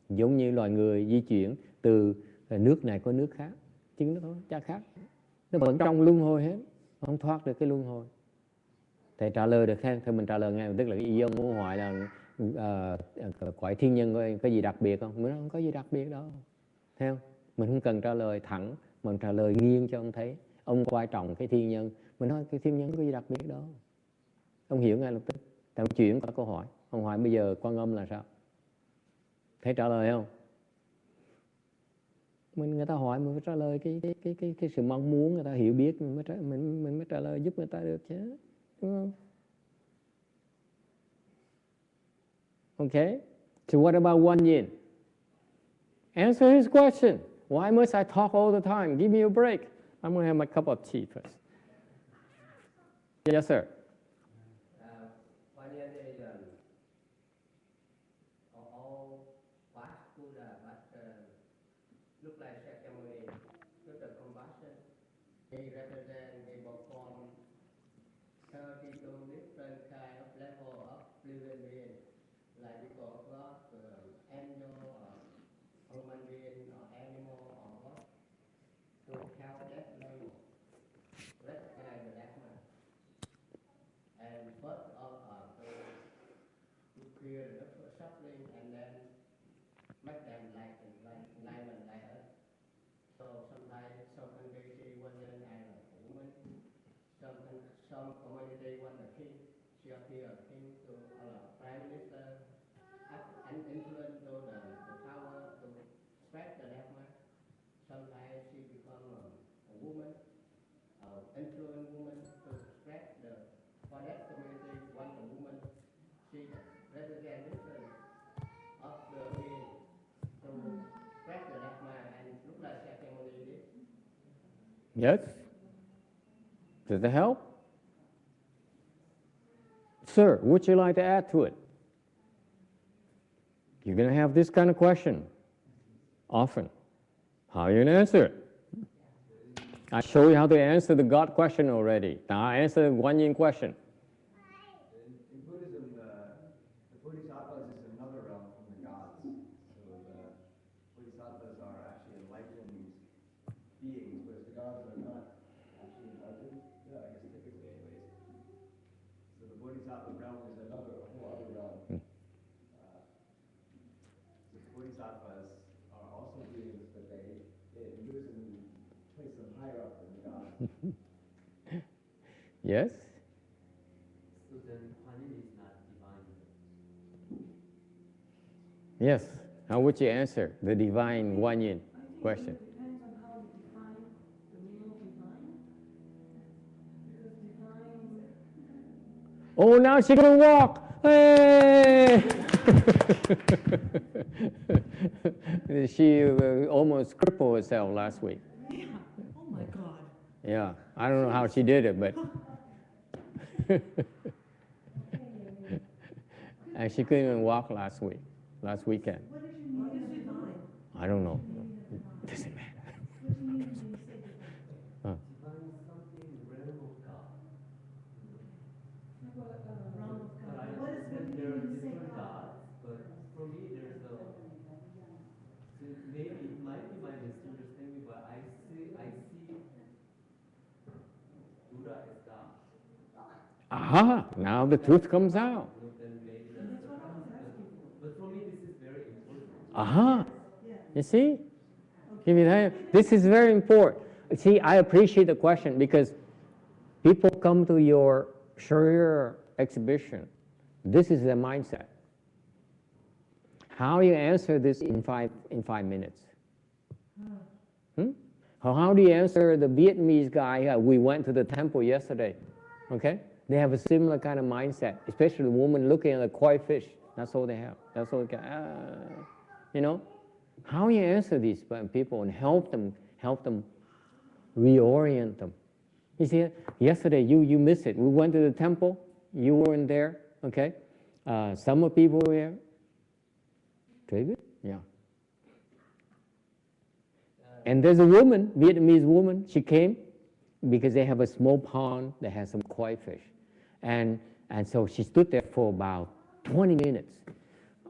giống như loài người di chuyển từ nước này qua nước khác, chứ nó chả khác, nó vẫn trong luân hồi hết, không thoát được cái luân hồi. Thầy trả lời được không? Thầy mình trả lời ngay, tức là cái ý ông muốn hỏi là cõi thiên nhân có gì đặc biệt không? Mình không có gì đặc biệt đâu, thấy không? Mình không cần trả lời thẳng, mình trả lời nghiêng cho ông thấy. Ông quan trọng cái thiên nhân, mình nói cái thiên nhân có gì đặc biệt đâu. Ông hiểu ngay lập tức. Ông chuyển qua câu hỏi. Ông hỏi bây giờ Quan Âm là sao? Thấy trả lời không? Người ta hỏi mình phải trả lời cái sự mong muốn, người ta hiểu biết mình mới trả lời giúp người ta được chứ, đúng không? Okay. So what about Guan Yin? Answer his question. Why must I talk all the time? Give me a break. I'm going to have my cup of tea first. Yes, sir. Quan Yin is all past Buddha, but look like Shakyamuni, with the compassion. He represents, he perform 32 different kind of level of living being, like we call God, angel, human being, or animal, or what, to help that level, recognize the Dharma. And first of all, to clear the suffering and then make them like us. So sometimes some countries see one man as a woman, some community want a king, she appear a king to prime minister, and influence to the power to spread the Dharma. Sometimes she become a woman, influence woman to spread for that community want a woman, she represents different of the being to spread the Dharma and look like Shakyamuni did. Yes? Does that help? Sir, would you like to add to it? You're going to have this kind of question often. How are you going to answer it? I show you how to answer the God question already. Now I answer the Guan Yin question. In Buddhism, the Bodhisattvas is another realm from the gods. So the Bodhisattvas are actually enlightened beings, whereas the gods are not actually enlightened. Yeah, I guess typically anyways. So the Bodhisattva realm is a whole other realm. So the Bodhisattvas are also beings, but in Buddhism, place them higher up than the gods. Yes? So then Kuan Yin is not divine. Yes. How would you answer the divine Guan Yin question? It depends on how you define the meaning of divine. Because divine... Oh, now she can walk! Hey! She almost crippled herself last week. Yeah. Oh my God. Yeah, I don't know how she did it, but and she couldn't even walk last weekend. What did you mean is divine? I don't know. Doesn't matter. What do you mean when you say divine? Divine is something realm of God. Realm of But God. I What understand do there you are mean when you say different God? gods, but for me there's a, so maybe it might be my misunderstanding, but I see Buddha as God. Aha! Now the truth comes out. Then maybe that's the God. But for me this is very important. Aha! Yeah. You see? This is very important. See, I appreciate the question because people come to your Sharia exhibition. This is their mindset. How you answer this in five minutes? How do you answer the Vietnamese guy? We went to the temple yesterday. Okay, they have a similar kind of mindset, especially the woman looking at the koi fish. That's all they have. That's all they can. You know, how you answer these people and help them reorient them. You see, yesterday you missed it. We went to the temple. You weren't there. Okay, some of people were there. David? Yeah. And there's a woman, Vietnamese woman, she came because they have a small pond that has some koi fish. And so she stood there for about 20 minutes.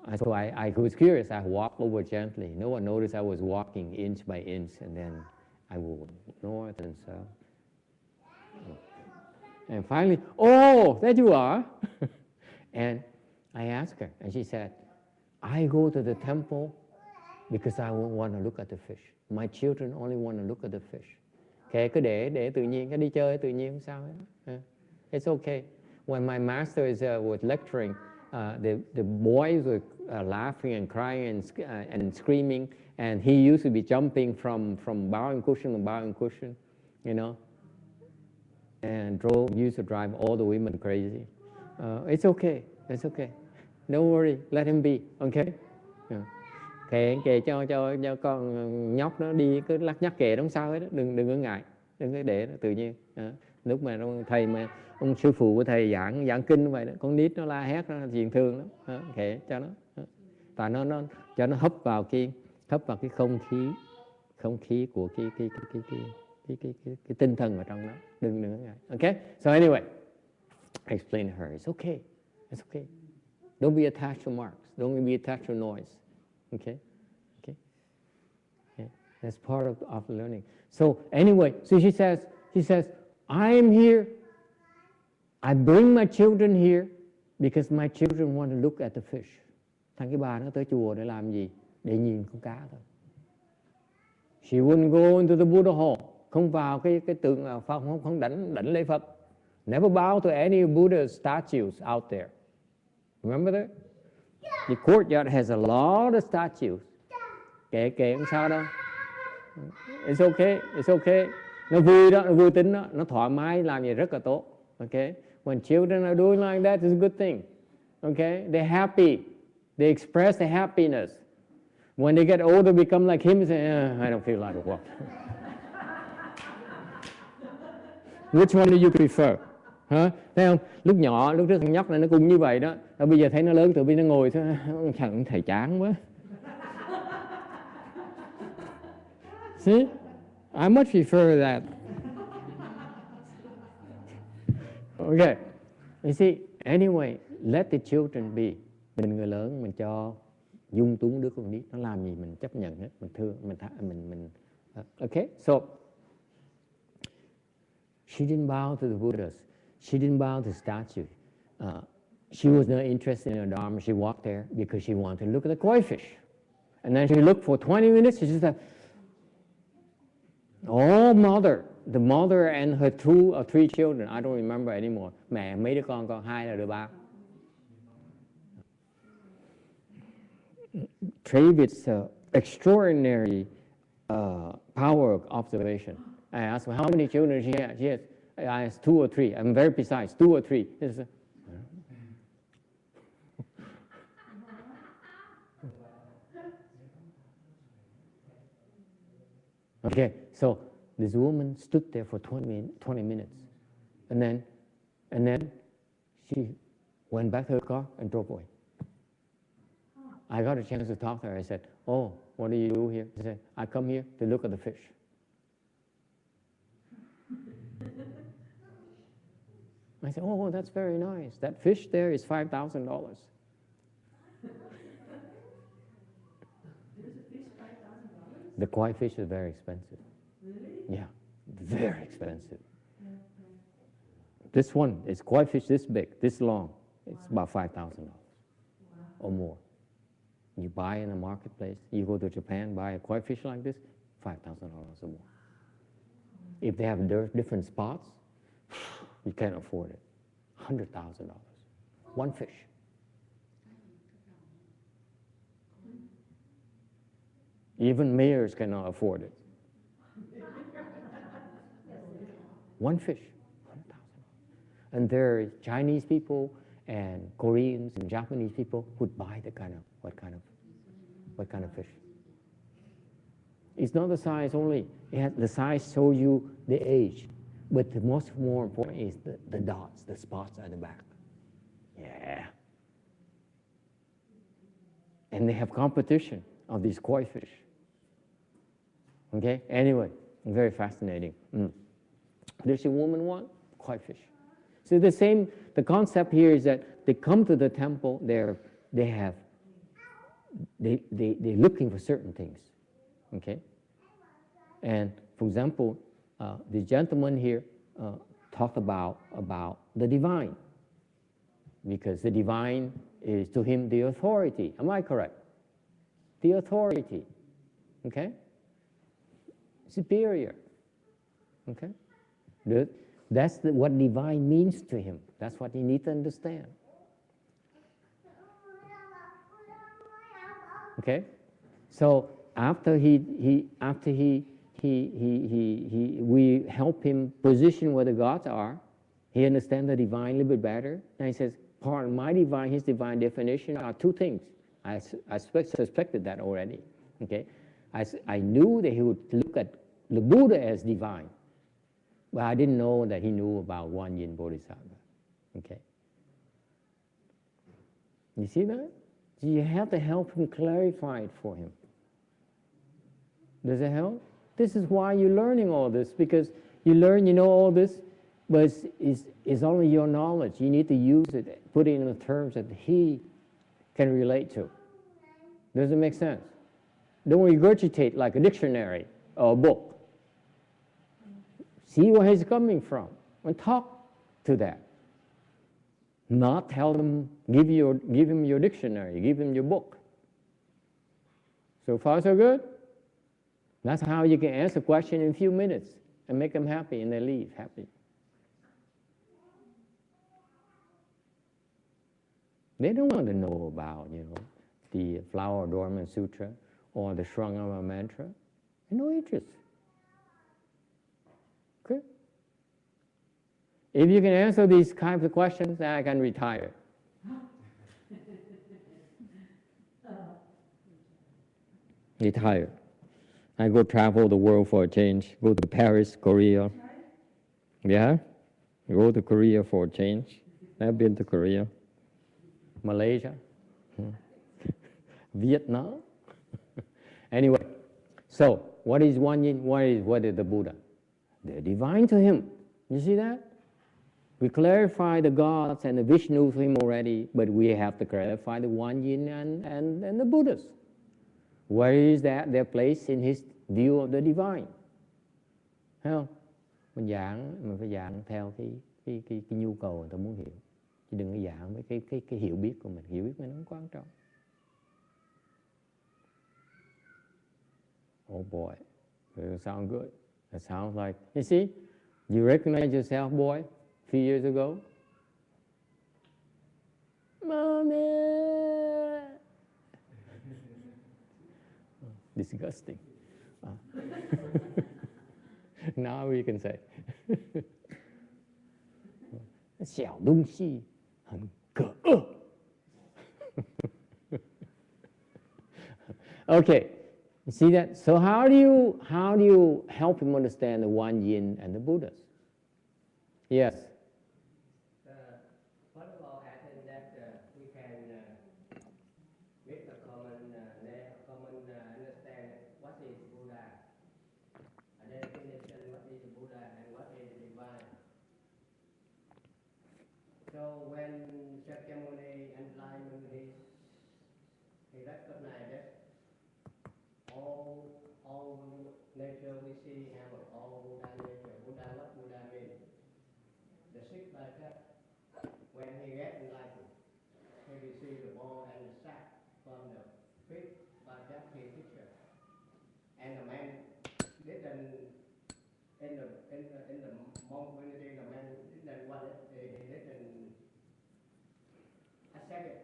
And so I was curious, I walked over gently. No one noticed I was walking inch by inch, and then I moved north and south. And finally, oh, there you are. And I asked her, and she said, I go to the temple because I want to look at the fish. My children only want to look at the fish. Okay, cứ để tự nhiên, cái đi chơi tự nhiên không sao hết. It's okay. When my master was lecturing, the boys were laughing and crying and screaming, and he used to be jumping from bowing cushion to bowing cushion, you know, and used to drive all the women crazy. It's okay. It's okay. Don't worry. Let him be. Okay. Kệ cho con nhóc nó đi, cứ lắc nhắc kệ nó không sao hết đó. Đừng có ngại, đừng có để nó tự nhiên. Lúc mà ông sư phụ của thầy giảng kinh vậy đó, con nít nó la hét nó chuyện thương lắm. Kệ cho nó, và nó cho nó hấp vào cái không khí của cái tinh thần ở trong đó. Đừng có ngại. Okay. So anyway, I explained to her, it's okay. It's okay. Don't be attached to marks. Don't be attached to noise. Okay, okay. Yeah. That's part of learning. So anyway, so she says, I am here. I bring my children here because my children want to look at the fish. Thằng cái bà nó tới chùa để làm gì? Để nhìn con cá thôi. She wouldn't go into the Buddha hall. Không vào cái tượng không đảnh lễ Phật. Never bow to any Buddha statues out there. Remember that? The courtyard has a lot of statues. Kệ không sao đâu. It's okay, it's okay. Nó vui đó, nó vui tính đó, nó thoải mái làm gì rất là tốt. Okay? When children are doing like that, it's a good thing. Okay? They're happy. They express the happiness. When they get older, become like him, say, I don't feel like walk. Which one do you prefer? Hả? Thấy không? Lúc nhỏ, lúc trước thằng nhóc này nó cũng như vậy đó. Rồi bây giờ thấy nó lớn, tự nhiên nó ngồi thằng thầy chán quá. See? I much prefer that. Okay. You see, anyway, let the children be. Mình người lớn, mình cho dung túng đứa con nít, nó làm gì mình chấp nhận hết, mình thương, mình okay? So, she didn't bow to the Buddhas. She didn't bow to the statue. She was not interested in the Dharma. She walked there because she wanted to look at the koi fish. And then she looked for 20 minutes. She just said, the mother and her 2 or 3 children. I don't remember anymore. Mẹ mấy đứa con 2 là đứa 3. David's extraordinary power of observation. I asked her how many children she has. She has. I asked 2 or 3. I'm very precise. 2 or 3. Okay, so this woman stood there for 20 minutes, and then she went back to her car and drove away. I got a chance to talk to her. I said, "Oh, what do you do here?" She said, "I come here to look at the fish." I said, "Oh, that's very nice. That fish there is $5,000. There's a fish, $5,000? The koi fish is very expensive. Really? Yeah, very expensive. Yeah. This one is koi fish this big, this long. It's about $5,000 or more. You buy in a marketplace. You go to Japan, buy a koi fish like this, $5,000 or more. If they have different spots, you can't afford it. $100,000, one fish. Even mayors cannot afford it. One fish, $100,000. And there are Chinese people and Koreans and Japanese people who'd buy what kind of fish. It's not the size only. The size shows you the age. But the more important is the dots, the spots at the back. Yeah. And they have competition of these koi fish. Okay? Anyway, very fascinating. There's a woman one, koi fish. So the concept here is that they come to the temple, they're looking for certain things. Okay? And for example, the gentleman here talked about the divine, because the divine is to him the authority. Am I correct? The authority, okay? Superior, okay? That's what divine means to him. That's what you need to understand. Okay? So after we help him position where the gods are. He understands the divine a little bit better. And he says, part of my divine, his divine definition are two things. I suspected that already. Okay, I knew that he would look at the Buddha as divine, but I didn't know that he knew about Guan Yin Bodhisattva. Okay, you see that? You have to help him clarify it for him. Does it help? This is why you're learning all this, because you know all this, but it's only your knowledge. You need to use it, put it in the terms that he can relate to. Does it make sense? Don't regurgitate like a dictionary or a book. See where he's coming from and talk to that. Not tell them, give him your dictionary, give him your book. So far, so good? That's how you can answer a question in a few minutes and make them happy, and they leave happy. They don't want to know about, the Flower Adornment Sutra or the Shrangama Mantra. No interest. Okay? If you can answer these kinds of questions, then I can retire. Retire. I go travel the world for a change. Go to Paris, Korea. Yeah? Go to Korea for a change. I've been to Korea. Malaysia. Vietnam. Anyway, so what is Guan Yin? What is the Buddha? They're divine to him. You see that? We clarify the gods and the Vishnu to him already, but we have to clarify the Guan Yin and the Buddhas. Where is that their place in his view of the divine? Thấy không? Mình phải giảng theo cái nhu cầu người ta muốn hiểu, chứ đừng có giảng với cái hiểu biết của mình. Hiểu biết mình không quan trọng. Oh boy, it sounds good. It sounds like, you see, you recognize yourself, boy, a few years ago. Mommy. Disgusting. Now we can say, 小东西很可恶. Okay, You see that? So how do you help him understand the one yin and the Buddhas? Yes. First of all, I think that we can make a common understand what is Buddha, and then definition what is Buddha and what is divine. So when Shakyamuni enlightened, he recognized that all nature we see have all Buddha nature. Buddha, what Buddha means? The sick like that, when he get enlightened, he received the ball and the sack from the feet by that teacher. And the man didn't, in the monk community, the man didn't want it, he didn't accept it.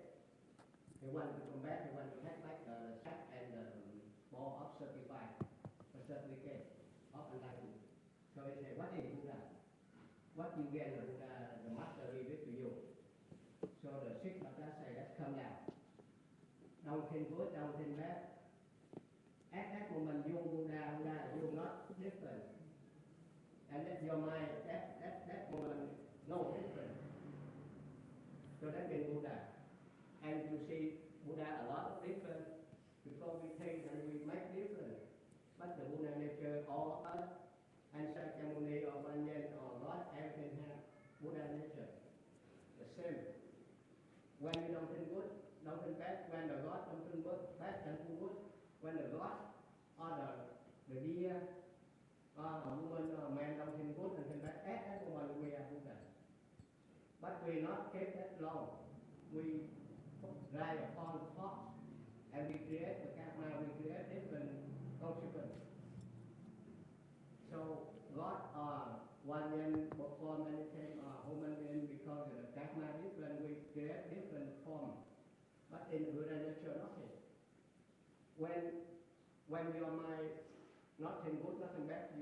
He wanted to come back, he wanted to take back the sack and the ball of certificate of enlightenment. So he said, what is Buddha? What you get the master revealed to you. So the Sikh of that say, let's come down. Don't think good, don't think bad. At that moment, you Buddha, you're not different. And that your mind, that moment, no different. So that means Buddha. And you see Buddha a lot of different, because we think and we make different. But the Buddha nature, all of us, and Shakyamuni or Banyan or God, everything has Buddha nature. The same. When we don't think good, don't think bad. When the God don't think bad, don't think good. When the God or the deer or a woman or a man don't think good and think bad, at that moment we are Buddha. But we not keep that long. We rely upon thoughts and we create the karma, we create different consequences. So God or one man perform anything or human being because of the karma different, we create different form. But in Buddha nature, nothing. When your mind nothing good, nothing bad,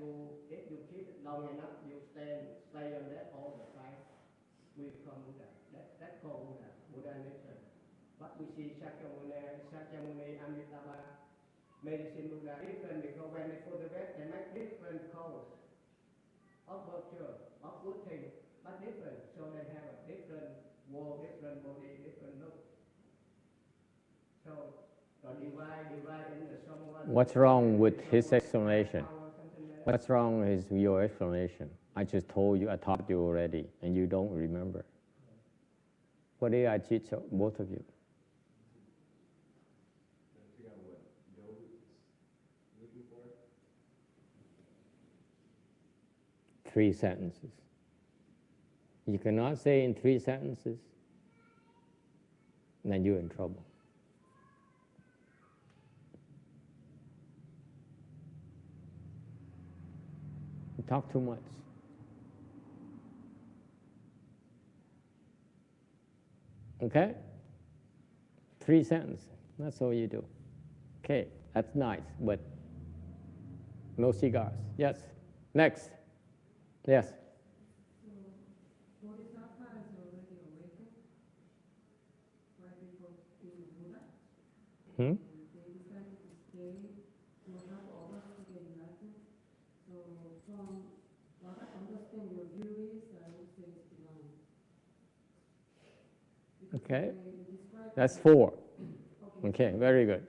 if you keep it long enough, you stay on that all the time, we become Buddha. That's called Buddha, Buddha nature. But we see Shakyamuni, Amitabha, medicine Buddha different, because when they photograph, they make different colors of virtue, of good things, but different. So they have a different world, different body, different look. So divide in the someone. What's wrong with his explanation? What's wrong with your explanation? I just told you, I taught you already, and you don't remember. What did I teach both of you? Three sentences. You cannot say in 3 sentences, then you're in trouble. You talk too much. Okay? 3 sentences. That's all you do. Okay, that's nice, but no cigars. Yes. Next. Yes. So, Bodhisattva is already awakened right before being Buddha. Hmm? They decided to stay to help others to get enlightened. So, from what I understand, your view is, I would say it's divine. Because Okay. they describe That's it- 4. Okay. Okay, very good.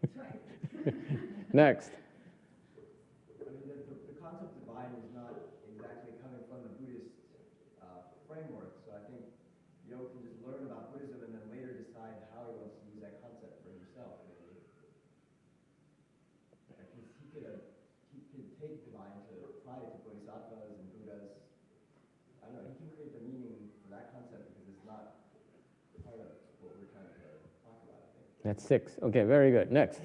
That's right. Next. I mean, the concept of divine is not exactly coming from the Buddhist framework, so I think Yo can just learn about Buddhism and then later decide how he wants to use that concept for himself, maybe. Like he could take divine to apply it to bodhisattvas and Buddhas. I don't know, he can create the meaning for that concept because it's not part of what we're trying to talk about, I think. That's 6. Okay, very good. Next.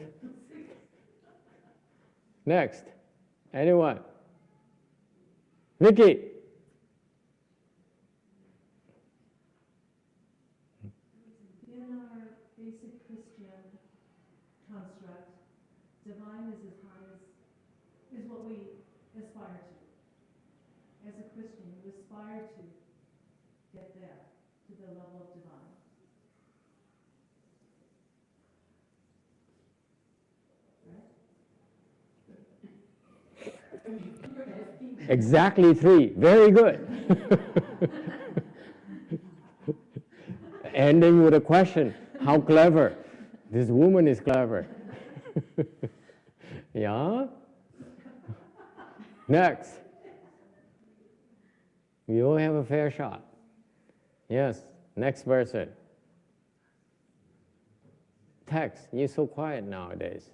Next. Anyone? Vicky. In our basic Christian construct, divine is as high as, is what we aspire to. As a Christian, you aspire to get there, to the level of divine. Right? Exactly 3. Very good. Ending with a question. How clever. This woman is clever. Yeah. Next. You all have a fair shot. Yes. Next person. Text. You're so quiet nowadays.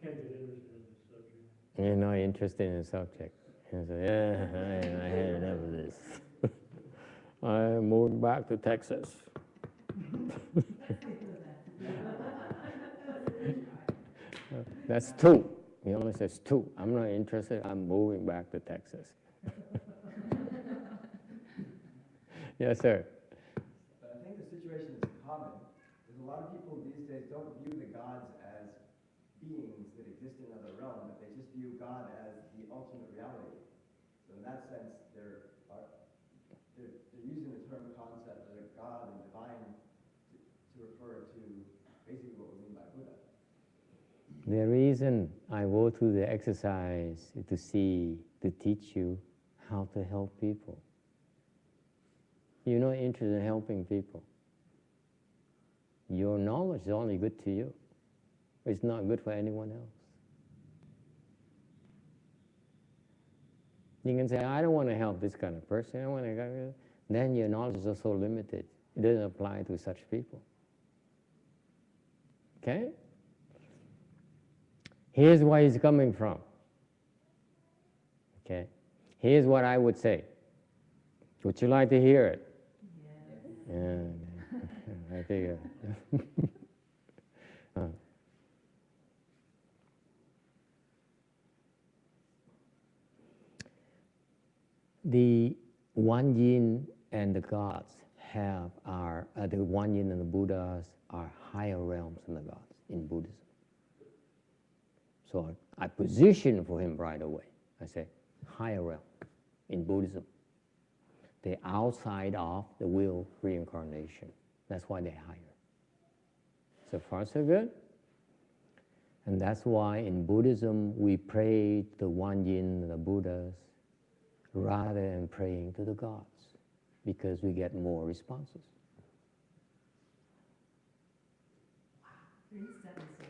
I can't get interested in this subject. You're not interested in the subject. You say, yeah, I had enough of this. I'm moving back to Texas. That's 2. He only says 2. I'm not interested. I'm moving back to Texas. Yes, sir. But I think the situation is common, because a lot of people these days don't view the gods as beings that exist in another realm, but they just view God as the ultimate reality. So in that sense, they're using the term concept of God and divine to refer to basically what we mean by Buddha. The reason I go through the exercise is to teach you how to help people. You're not interested in helping people. Your knowledge is only good to you. It's not good for anyone else. You can say, I don't want to help this kind of person. I want to. Then your knowledge is also limited. It doesn't apply to such people. Okay? Here's where he's coming from. Okay? Here's what I would say. Would you like to hear it? Yeah, I figure. The One Yin and the gods the One Yin and the Buddhas are higher realms than the gods in Buddhism. So I position for him right away. I say, higher realm in Buddhism. They're outside of the will reincarnation. That's why they're higher. So far, so good. And that's why in Buddhism we pray to the One Yin and the Buddhas rather than praying to the gods, because we get more responses. 3 sentences.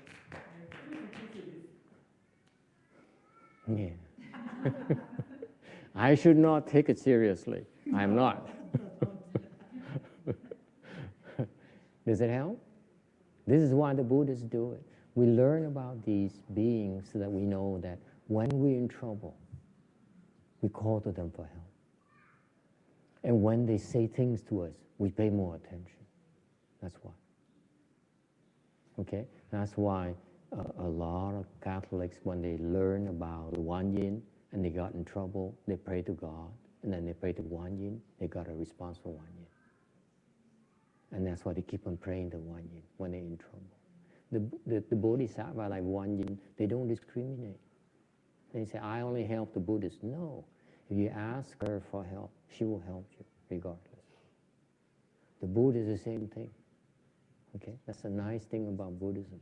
Yeah. I should not take it seriously. I'm not. Does it help? This is why the Buddhists do it. We learn about these beings so that we know that when we're in trouble, we call to them for help. And when they say things to us, we pay more attention. That's why. Okay? That's why a lot of Catholics, when they learn about the One Yin and they got in trouble, they pray to God, and then they pray to One Yin, they got a response for One Yin. And that's why they keep on praying to One Yin when they're in trouble. The Bodhisattva, like One Yin, they don't discriminate. They say, I only help the Buddhists. No. If you ask her for help, she will help you regardless. The Buddha is the same thing. Okay? That's the nice thing about Buddhism.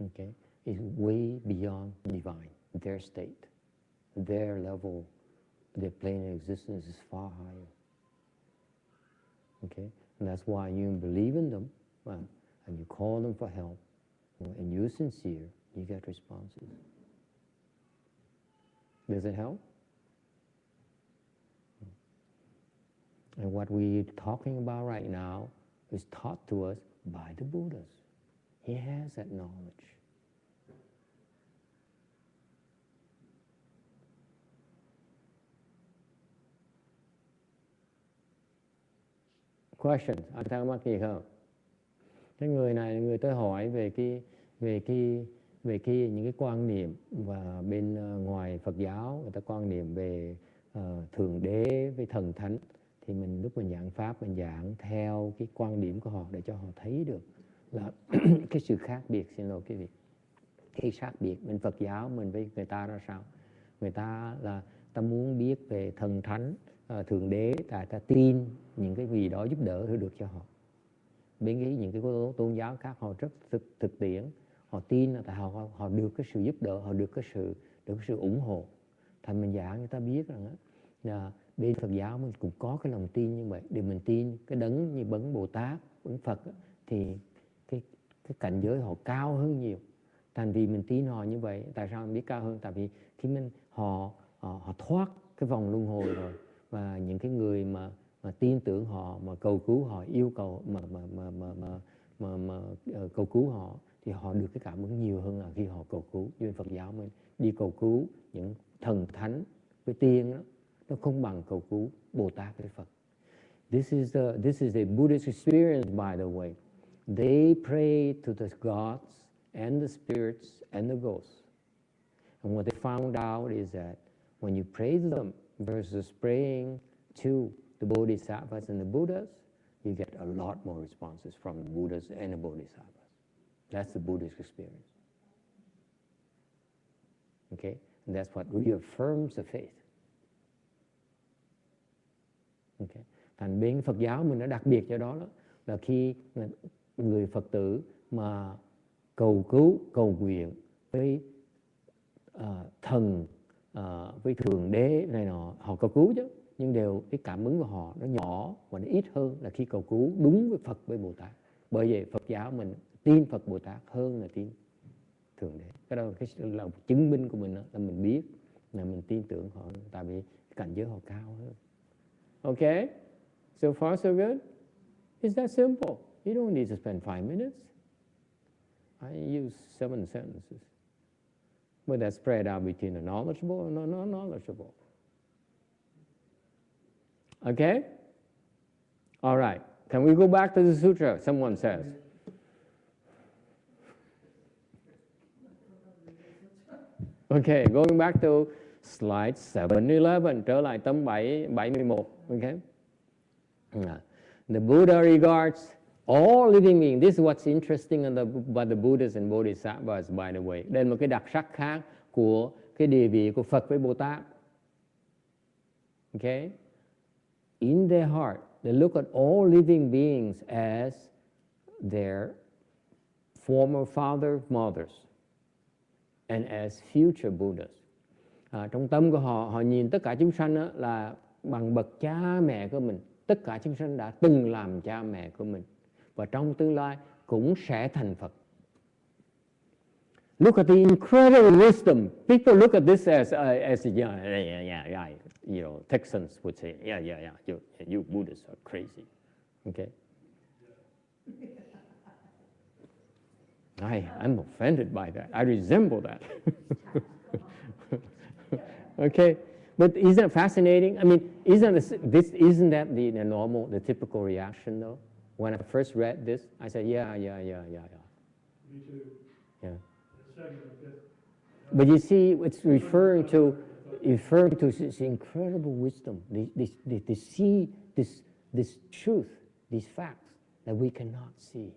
Okay? It's way beyond divine. Their state, their level, their plane of existence is far higher. Okay? And that's why you believe in them, well, and you call them for help, and you're sincere, you get responses. Does it help? And what we're talking about right now is taught to us by the Buddhas. He has that knowledge. Questions? Anh thắc mắc gì không? Cái người này, người tới hỏi về những cái quan niệm, và bên ngoài Phật giáo người ta quan niệm về thượng đế với thần thánh, thì lúc mình giảng pháp mình giảng theo cái quan điểm của họ để cho họ thấy được là cái sự khác biệt. Xin lỗi quý vị, cái khác biệt bên Phật giáo mình với người ta ra sao. Người ta là ta muốn biết về thần thánh, thượng đế, ta tin những cái gì đó giúp đỡ được cho họ. Bên những cái tôn giáo khác họ rất thực tiễn, họ tin là tại họ được cái sự giúp đỡ, họ được cái sự ủng hộ. Thành mình giảng người ta biết rằng là bên Phật giáo mình cũng có cái lòng tin như vậy, để mình tin cái đấng như bấn Bồ Tát, bấn Phật thì cái cảnh giới họ cao hơn nhiều. Thành vì mình tin họ như vậy, tại sao mình biết cao hơn? Tại vì khi họ thoát cái vòng luân hồi rồi, và những cái người mà tin tưởng họ, mà cầu cứu họ, yêu cầu cầu cứu họ, thì họ được cái cảm ứng nhiều hơn là khi họ cầu cứu. Như Phật giáo mình đi cầu cứu những thần thánh với tiên đó, nó không bằng cầu cứu Bồ Tát với Phật. This is a Buddhist experience, by the way. They pray to the gods and the spirits and the ghosts. And what they found out is that when you pray to them versus praying to the Bodhisattvas and the Buddhas, you get a lot more responses from the Buddhas and the Bodhisattvas. That's the Buddhist experience. Okay? And that's what reaffirms the faith. Okay? Thành bên Phật giáo mình nó đặc biệt cho đó là khi người Phật tử mà cầu cứu, cầu nguyện với thần, với Thượng Đế này nọ, họ cầu cứu chứ, nhưng đều cái cảm ứng của họ nó nhỏ và nó ít hơn là khi cầu cứu đúng với Phật, với Bồ Tát. Bởi vậy Phật giáo mình tin Phật Bồ Tát hơn là tin Thượng Đế. Cái đó là chứng minh của mình đó, là mình biết là mình tin tưởng họ, tại vì cảnh giới họ cao hơn. Okay? So far so good? It's that simple. You don't need to spend 5 minutes. I use 7 sentences. But that's spread out between the knowledgeable and the non-knowledgeable. Okay? All right. Can we go back to the sutra? Someone says. Okay, going back to slide 711, trở lại tấm 771. Okay? The Buddha regards all living beings. This is what's interesting about the Buddhas and Bodhisattvas, by the way. Đây là một cái đặc sắc khác của cái địa vị của Phật với Bồ Tát. Okay? In their heart, they look at all living beings as their former fathers, mothers, and as future Buddhas. Trong tâm của họ nhìn tất cả chúng sanh là bằng bậc cha mẹ của mình. Tất cả chúng sanh đã từng làm cha mẹ của mình, và trong tương lai cũng sẽ thành Phật. Look at the incredible wisdom. People look at this as yeah, you know, Texans would say, yeah, you Buddhists are crazy. Okay. I'm offended by that. I resemble that. Okay. But isn't it fascinating? I mean, isn't that the normal, the typical reaction though? When I first read this, I said, yeah. Me too. Yeah. Second, But you see, it's referring to this incredible wisdom. They see this truth, these facts that we cannot see.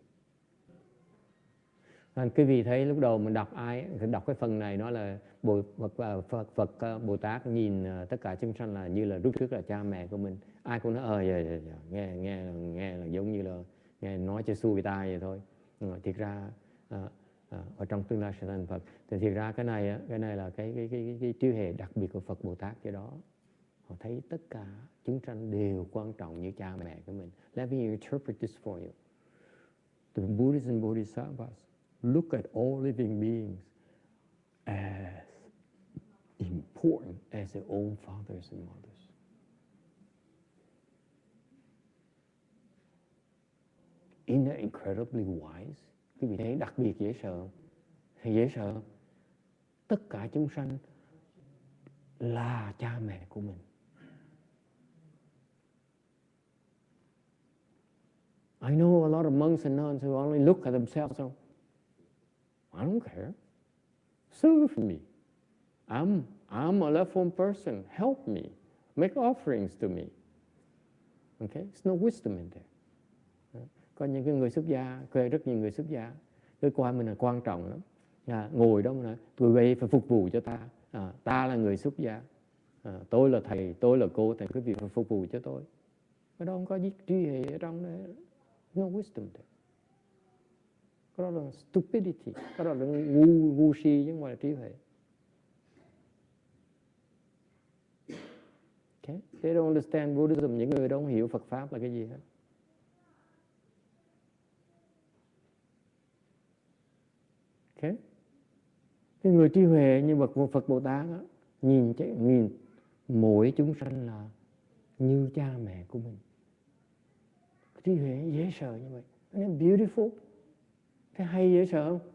Nên quý vị thấy lúc đầu mình đọc cái phần này, nó là Phật Bồ Tát nhìn tất cả chúng sanh là như là lúc trước là cha mẹ của mình. Ai cũng nói nghe là giống như là nghe nói cho xuôi tai vậy thôi. Thiệt ra ở trong tương lai sẽ thành Phật. Thì thiệt ra cái này là cái trí huệ đặc biệt của Phật Bồ Tát cho đó. Họ thấy tất cả chúng sanh đều quan trọng như cha mẹ của mình. Let me interpret this for you. The Buddhas and Bodhisattvas look at all living beings as important as their own fathers and mothers. Isn't that incredibly wise? Quý vị thấy đặc biệt dễ sợ không? Thì dễ sợ. Tất cả chúng sanh là cha mẹ của mình. I know a lot of monks and nuns who only look at themselves and I don't care. Serve me. I'm a left-form person. Help me. Make offerings to me. Okay? There's no wisdom in there. Có những cái người xuất gia, rất nhiều người xuất gia, cái coi mình là quan trọng lắm. Ngồi đó mà nói, tụi bay phải phục vụ cho ta. Ta là người xuất gia. Tôi là thầy, tôi là cô, thì quý vị phải phục vụ cho tôi. Cái đó không có trí huệ ở trong đấy. No wisdom there. Cái đó là stupidity, cái đó là ngu si chứ không phải là trí huệ. Okay? They don't understand Buddhism. Những người đó không hiểu Phật pháp là cái gì hết. Okay? Cái người trí huệ như bậc Phật Bồ Tát đó, nhìn mỗi chúng sanh là như cha mẹ của mình. Trí huệ dễ sợ như vậy. Nó beautiful. Cái hay dễ sợ không?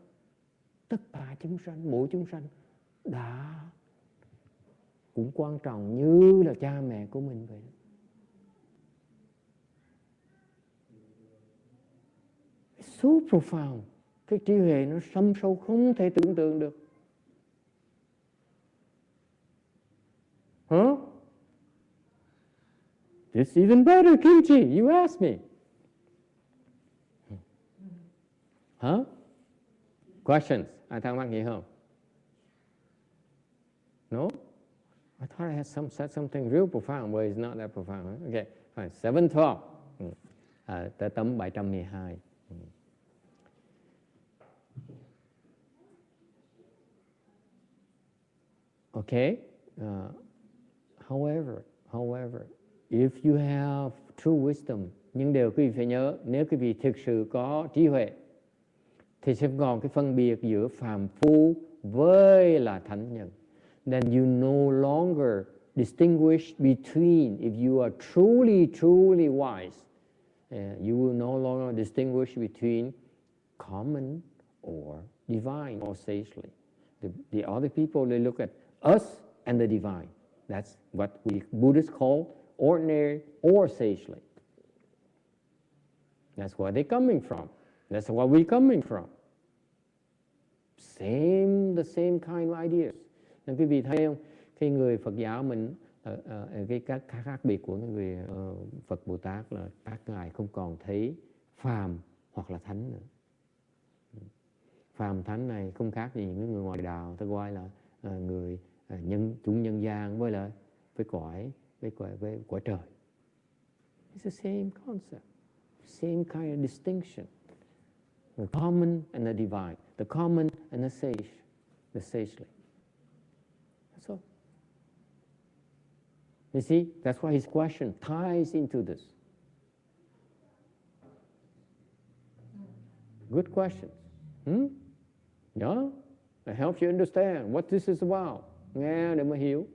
Tất cả chúng sanh, mỗi chúng sanh đã cũng quan trọng như là cha mẹ của mình vậy. It's so profound. Cái trí huệ nó thâm sâu không thể tưởng tượng được. Huh? It's even better, Kimchi. You asked me. Huh? Questions? Ai thắc mắc gì không? No? I thought I had said something real profound, but it's not that profound. Huh? Okay, fine. 712. Tới tấm 712. Okay. However, if you have true wisdom, nhưng điều quý vị phải nhớ, nếu quý vị thực sự có trí huệ, thì sẽ còn cái phân biệt giữa phàm phu với là thánh nhân. Then you no longer distinguish between, if you are truly wise, you will no longer distinguish between common or divine or sagely. The other people, they look at us and the divine. That's what we Buddhists call ordinary or sagely. That's where they're coming from. That's where we're coming from. The same kind of ideas. Nên quý vị thấy không? Khi người Phật giáo mình, cái khác biệt của người Phật Bồ Tát là các ngài không còn thấy phàm hoặc là thánh nữa. Phàm thánh này không khác gì những người ngoài đạo, ta gọi là người chúng nhân gian với lại với cõi trời. It's the same concept, same kind of distinction. The common and the divine, the common and the sage, the sagely. That's all. You see, that's why his question ties into this. Good questions. Yeah, it helps you understand what this is about. Nghe để mà hiểu.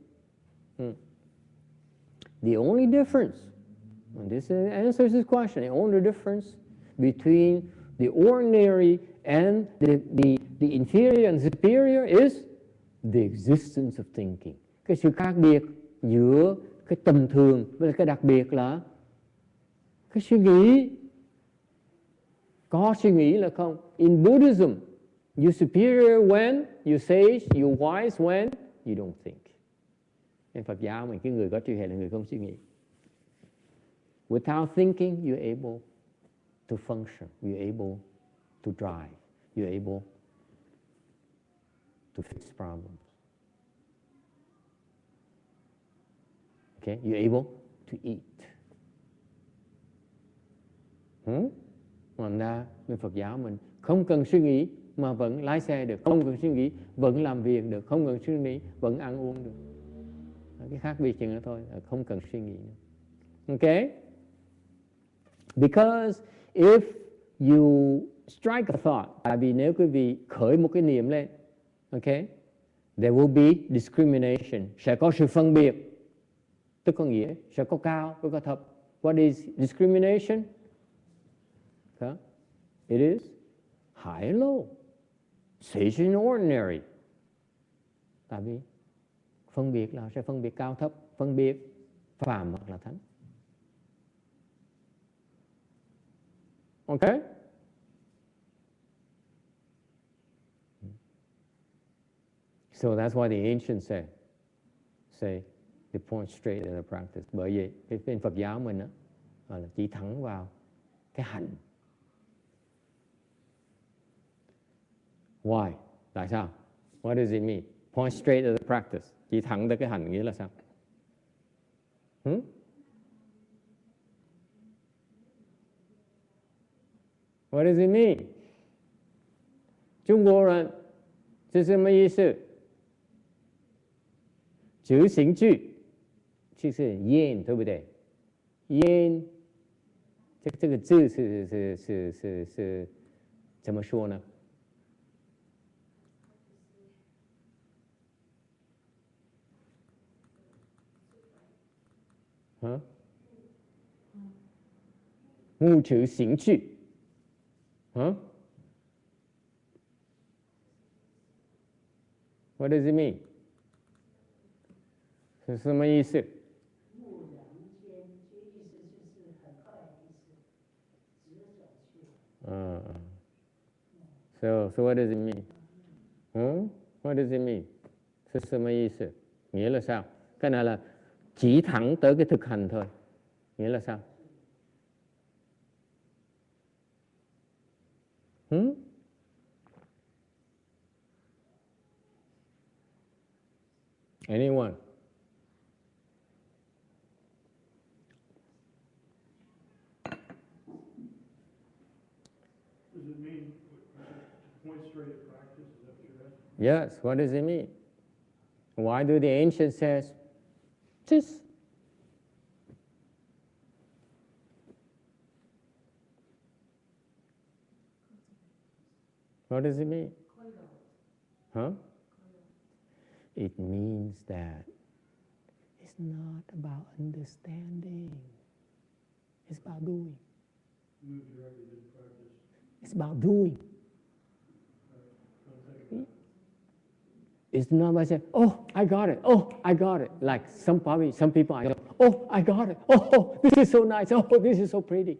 The only difference, and this answers this question, the only difference between the ordinary and the inferior and superior is the existence of thinking. Cái sự khác biệt giữa cái tầm thường với cái đặc biệt là cái suy nghĩ. Có suy nghĩ là không. In Buddhism, you superior when, you sage, you wise when you don't think. En Phật giáo mình, cái người có trí huệ là người không suy nghĩ. Without thinking, you're able to function, you're able to drive, you're able to fix problems. Okay, you're able to eat. Ngoài ra, người Phật giáo mình không cần suy nghĩ mà vẫn lái xe được, không cần suy nghĩ vẫn làm việc được, không cần suy nghĩ vẫn ăn uống được. Cái khác biệt chừng đó thôi, không cần suy nghĩ nữa. Okay? Because if you strike a thought, tại vì nếu quý vị khởi một cái niệm lên, okay, there will be discrimination, sẽ có sự phân biệt, tức có nghĩa sẽ có cao, có thấp. What is discrimination? Okay. It is high and low, sage and ordinary. Tại vì phân biệt là sẽ phân biệt cao thấp, phân biệt phàm hoặc là thánh. Okay? So that's why the ancients say they point straight at the practice. Bởi vì cái bên Phật giáo mình á, là chỉ thẳng vào cái hạnh. Why? Tại sao? What does it mean? Point straight at the practice. Chỉ thẳng tới cái hành nghĩa là sao? What does it mean? 中国人是什么意思？执行句就是言，对不对？言，这个字是怎么说呢？啊？目执行句，啊 ？What does it mean？ 是什么意思？蓦然间，这意思就是很快的意思，直走去。So what does it mean？ What does it mean？ 是什么意思？ Nghĩa là sao? Cái này là chỉ thẳng tới cái thực hành thôi. Nghĩa là sao? Anyone? Does it mean to point straight at practice? Is that what you're asking? Yes, what does it mean? Why do the ancients say this? What does it mean? Huh? It means that it's not about understanding. It's about doing. Move directly to practice. It's about doing. Don't think It's not about saying, oh, I got it. Oh, I got it. Like some people I know, oh, I got it. Oh, this is so nice. Oh, this is so pretty.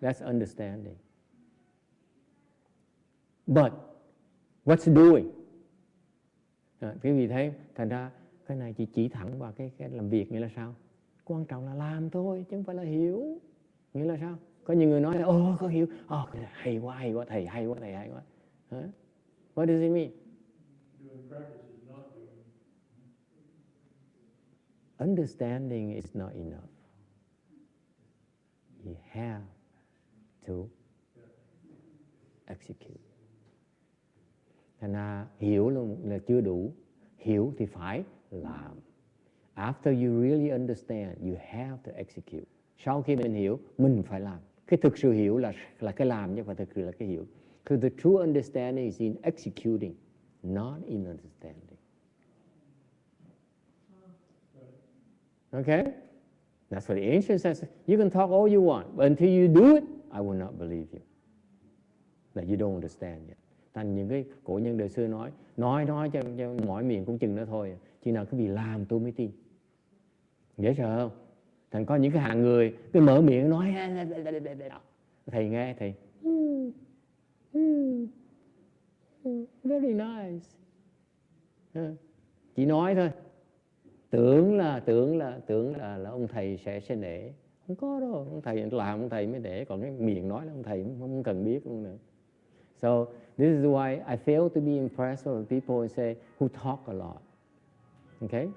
That's understanding. But what's doing? Quý vị thấy, thành ra cái này chỉ thẳng vào cái làm việc, nghĩa là sao? Quan trọng là làm thôi, chứ không phải là hiểu. Nghĩa là sao? Có nhiều người nói là, có hiểu. Hay quá thầy, hay quá. Huh? What does it mean? doing practice is not doing. Understanding is not enough. You have to execute. Thành ra hiểu luôn là chưa đủ. Hiểu thì phải làm. After you really understand, you have to execute. Sau khi mình hiểu, mình phải làm. Cái thực sự hiểu là cái làm, chứ không phải thực sự là cái hiểu. Because the true understanding is in executing, not in understanding. Okay? That's what the ancient says. You can talk all you want, but until you do it, I will not believe you. That you don't understand yet. Thành những cái cổ nhân đời xưa nói cho mỏi miệng cũng chừng đó thôi. Chừng nào quý vị làm tôi mới tin. Dễ sợ không? Thành có những cái hạng người cứ mở miệng nói, thầy nghe thầy, very nice. Chỉ nói thôi. Tưởng là ông thầy sẽ nể. Không có đâu, ông thầy làm ông thầy mới để, còn cái miệng nói là ông thầy không cần biết luôn nữa. So this is why I fail to be impressed with people who say who talk a lot. Okay?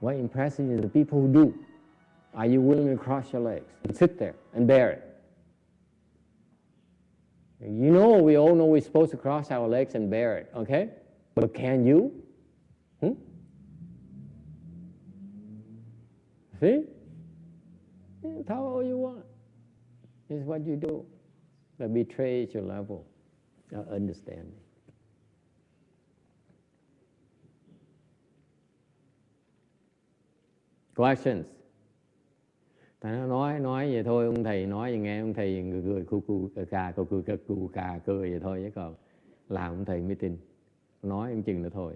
What impresses me is the people who do. Are you willing to cross your legs and sit there and bear it? You know, we all know we're supposed to cross our legs and bear it, okay? But can you? See? Yeah, talk all you want. It's what you do that betrays your level of understanding. Questions? Thầy nó nói vậy thôi, ông thầy nói vậy nghe, ông thầy cười cu cà cười vậy thôi, chứ còn làm ông thầy mới tin. Nói em chừng nữa thôi.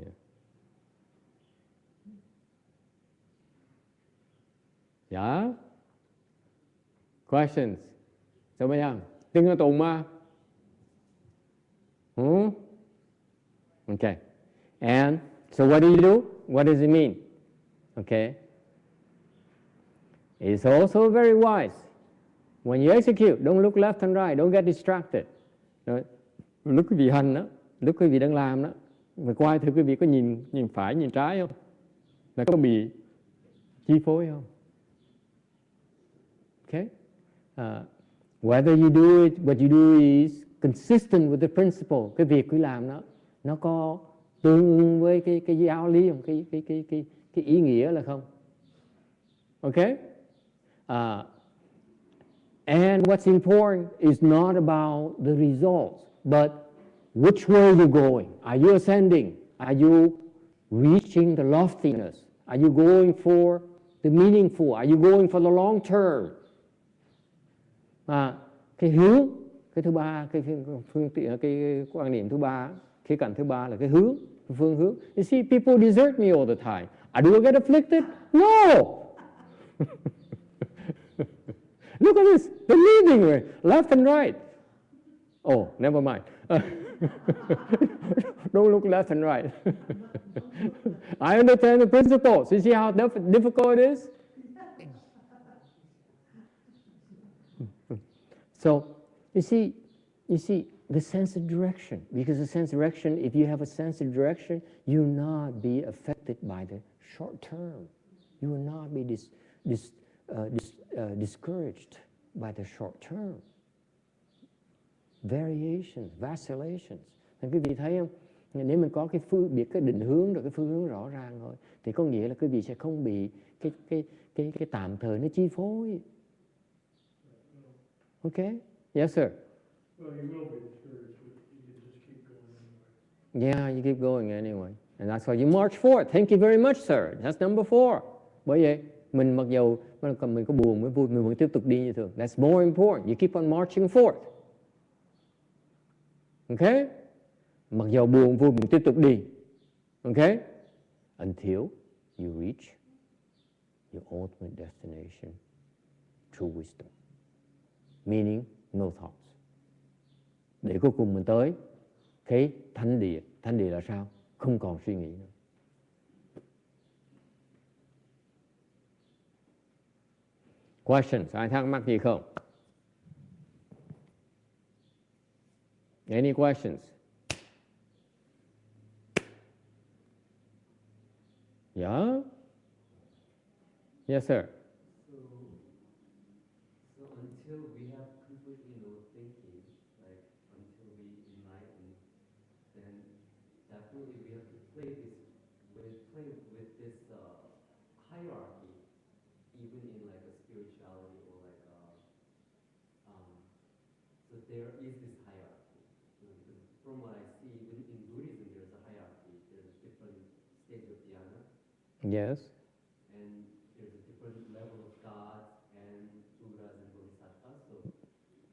Yeah? Questions? Sao bây giờ? Tiếng nó tùng mà. Okay. And so what do you do? What does it mean? Okay. It's also very wise. When you execute, don't look left and right. Don't get distracted. Lúc quý vị hành đó, lúc quý vị đang làm đó, mà quay thử quý vị có nhìn phải, nhìn trái không? Là có bị chi phối không? Okay? Whether you do it, what you do is consistent with the principle, cái việc quý làm nó có tương ứng với cái giáo lý không, cái ý nghĩa là không. Okay? And what's important is not about the results, but which way you're going. Are you ascending? Are you reaching the loftiness? Are you going for the meaningful? Are you going for the long term? Cái hướng, cái thứ ba, cái quan niệm thứ ba, khía cạnh thứ ba là cái hướng, cái phương hướng. You see, people desert me all the time. Do I get afflicted? No. Look at this. They're leaving left and right. Oh, never mind. Don't look left and right. I understand the principles. You see how difficult it is? So, you see the sense of direction. Because the sense of direction, if you have a sense of direction, you will not be affected by the short term. You will not be discouraged by the short term. Variations, vacillations. Nên quý vị thấy không? Nếu mình có biết cái định hướng rồi cái phương hướng rõ ràng rồi, thì có nghĩa là quý vị sẽ không bị cái tạm thời nó chi phối. Okay? Yes, sir. Well, you will be discouraged, but you just keep going anyway. Yeah, you keep going anyway. And that's why you march forward. Thank you very much, sir. That's number 4. Bởi vậy, mình mặc dầu mình có buồn mới vui, mình vẫn tiếp tục đi như thường. That's more important. You keep on marching forth. Okay? Mặc dầu buồn vui, mình tiếp tục đi. Okay? Until you reach your ultimate destination, true wisdom. Meaning, no thoughts. Để cuối cùng mình tới cái thánh địa. Thánh địa là sao? Không còn suy nghĩ nữa. Questions? Ai thắc mắc gì không? Any questions? Yeah? Yes, sir. So until we have completely no thinking, like until we enlighten, then definitely we have to play with this hierarchy, even in like a spirituality or like so there is this hierarchy. From what I see, even in Buddhism, there's a hierarchy. There's a different stage of dhyana. Yes. And there's a different level of gods and Buddhas and Bodhisattvas. So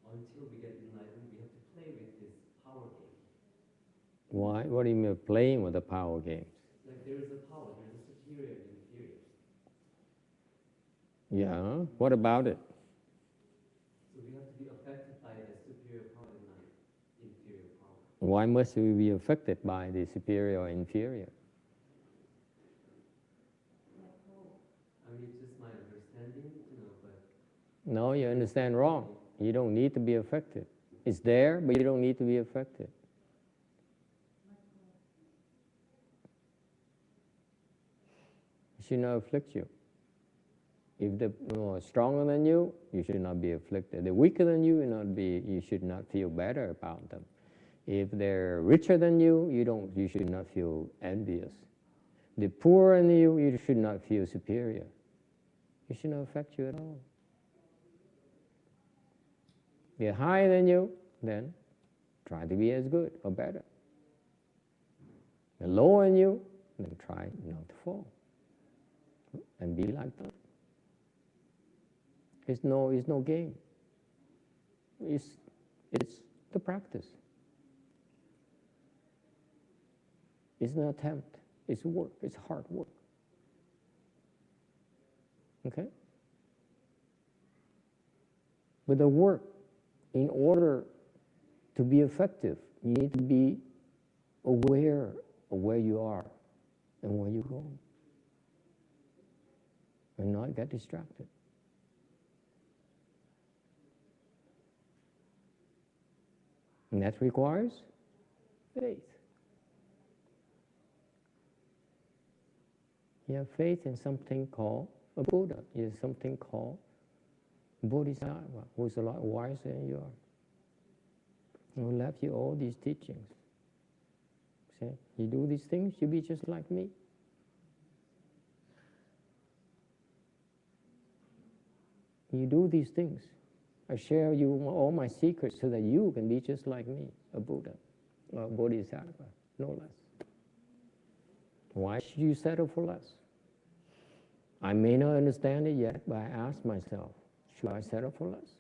until we get enlightened, we have to play with this power game. Why? What do you mean playing with the power games? Like there is a power, there's a superior and inferior. Yeah. What about it? So we have to be affected by the superior power and not inferior power. Why must we be affected by the superior or inferior? I mean, it's just my understanding, but... No, you understand wrong. You don't need to be affected. It's there, but you don't need to be affected. It should not afflict you. If they're stronger than you, you should not be afflicted. They're weaker than you, you should not feel better about them. If they're richer than you, you should not feel envious. The poorer than you should not feel superior. It should not affect you at all. They're higher than you, then try to be as good or better. They're lower than you, then try not to fall. And be like that. It's no game. It's the practice. It's an attempt. It's work. It's hard work. Okay? But the work, in order to be effective, you need to be aware of where you are and where you're going. And not get distracted. And that requires faith. You have faith in something called a Buddha. You have something called Bodhisattva, who's a lot wiser than you are. who left you all these teachings. See, you do these things, you be just like me. You do these things. I share you all my secrets so that you can be just like me, a Buddha, a Bodhisattva, no less. Why should you settle for less? I may not understand it yet, but I ask myself, should I settle for less?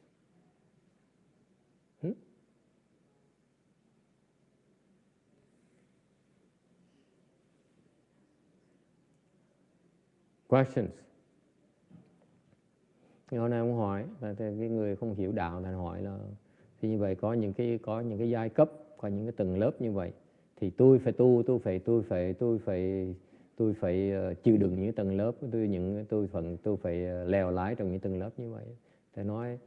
Questions? Hôm nay ông hỏi là cái người không hiểu đạo, thành hỏi là thì như vậy có những cái giai cấp, có những cái tầng lớp như vậy, thì tôi phải tu, tôi phải chịu đựng những tầng lớp, tôi phải lèo lái trong những tầng lớp như vậy. Thầy nói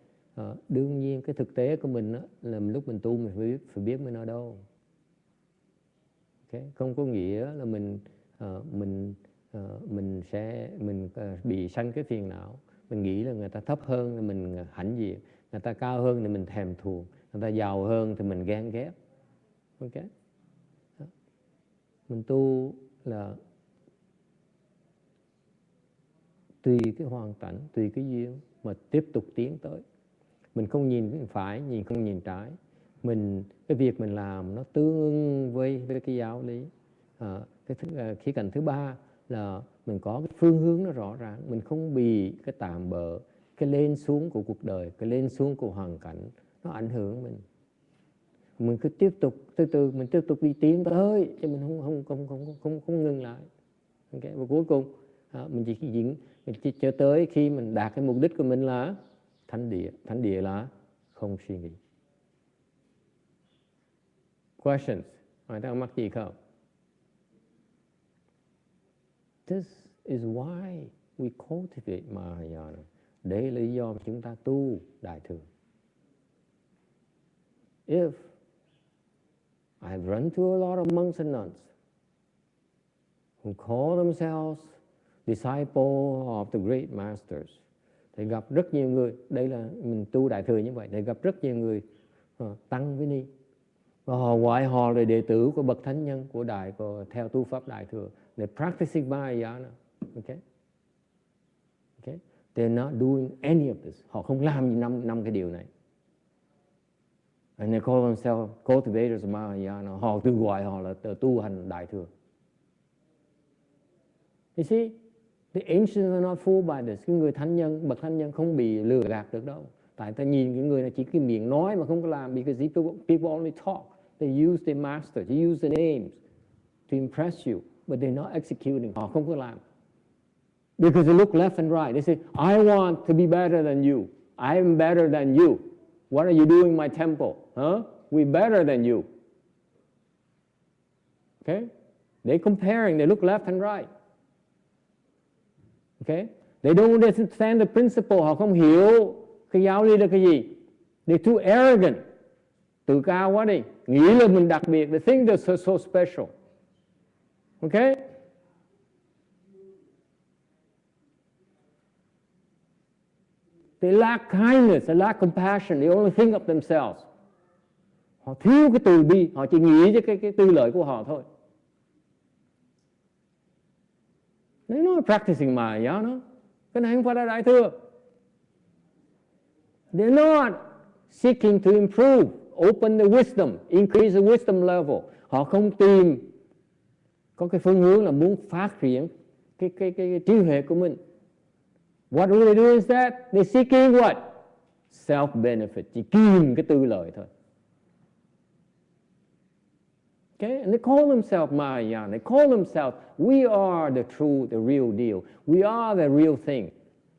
đương nhiên cái thực tế của mình đó, là lúc mình tu mình phải biết mình ở đâu. Okay? Không có nghĩa là mình sẽ bị sanh cái phiền não. Mình nghĩ là người ta thấp hơn thì mình hãnh diện, người ta cao hơn thì mình thèm thuồng, người ta giàu hơn thì mình ghen ghét. Ok? Mình tu là tùy cái hoàn cảnh, tùy cái duyên mà tiếp tục tiến tới. Mình không nhìn phải, không nhìn trái. Cái việc mình làm nó tương ưng với cái giáo lý. Khía cạnh thứ ba là mình có cái phương hướng nó rõ ràng, mình không bị cái tạm bợ, cái lên xuống của cuộc đời, cái lên xuống của hoàn cảnh nó ảnh hưởng mình. Mình cứ tiếp tục từ từ mình tiếp tục đi tiến tới, chứ mình không ngừng lại. Okay? Và cuối cùng mình chỉ cho tới khi mình đạt cái mục đích của mình là thánh địa là không suy nghĩ. Questions? Ai thắc mắc gì không? This is why we cultivate Mahayana. Đây là lý do mà chúng ta tu Đại Thừa. If I've run through a lot of monks and nuns who call themselves disciples of the great masters, thì gặp rất nhiều người, đây là mình tu Đại Thừa như vậy, thì gặp rất nhiều người tăng với ni, và họ gọi họ là đệ tử của bậc thánh nhân của theo tu pháp Đại Thừa. They're practicing Mahayana. Okay? Okay? They're not doing any of this. Họ không làm gì năm cái điều này. And they call themselves cultivators of Mahayana. Họ tự gọi họ là tu hành Đại Thừa. You see, the ancients are not fooled by this. Cái người thánh nhân, bậc thánh nhân không bị lừa gạt được đâu. Tại ta nhìn cái người này chỉ cái miệng nói mà không có làm. Because people only talk. They use their masters, they use their names to impress you. But they're not executing. Họ không có làm. Because they look left and right. They say, I want to be better than you. I am better than you. What are you doing in my temple? Huh? We're better than you. Okay? They're comparing. They look left and right. Okay? They don't understand the principle. Họ không hiểu cái giáo lý là cái gì. They're too arrogant. Tự cao quá đi. Nghĩ là mình đặc biệt. They think they're so special. Okay? They lack kindness, they lack compassion, they only think of themselves. Họ thiếu cái từ bi, họ chỉ nghĩ cho cái tư lợi của họ thôi. They're not practicing Mahayana. Cái này không phải là Đại Thừa. They're not seeking to improve, open the wisdom, increase the wisdom level. Họ không tìm có cái phương hướng là muốn phát triển cái trí huệ của mình. What do they do instead? They're seeking what? Self-benefit. Chỉ kiếm cái tư lợi thôi. Okay? And they call themselves Mahayana. They call themselves, we are the true, the real deal. We are the real thing.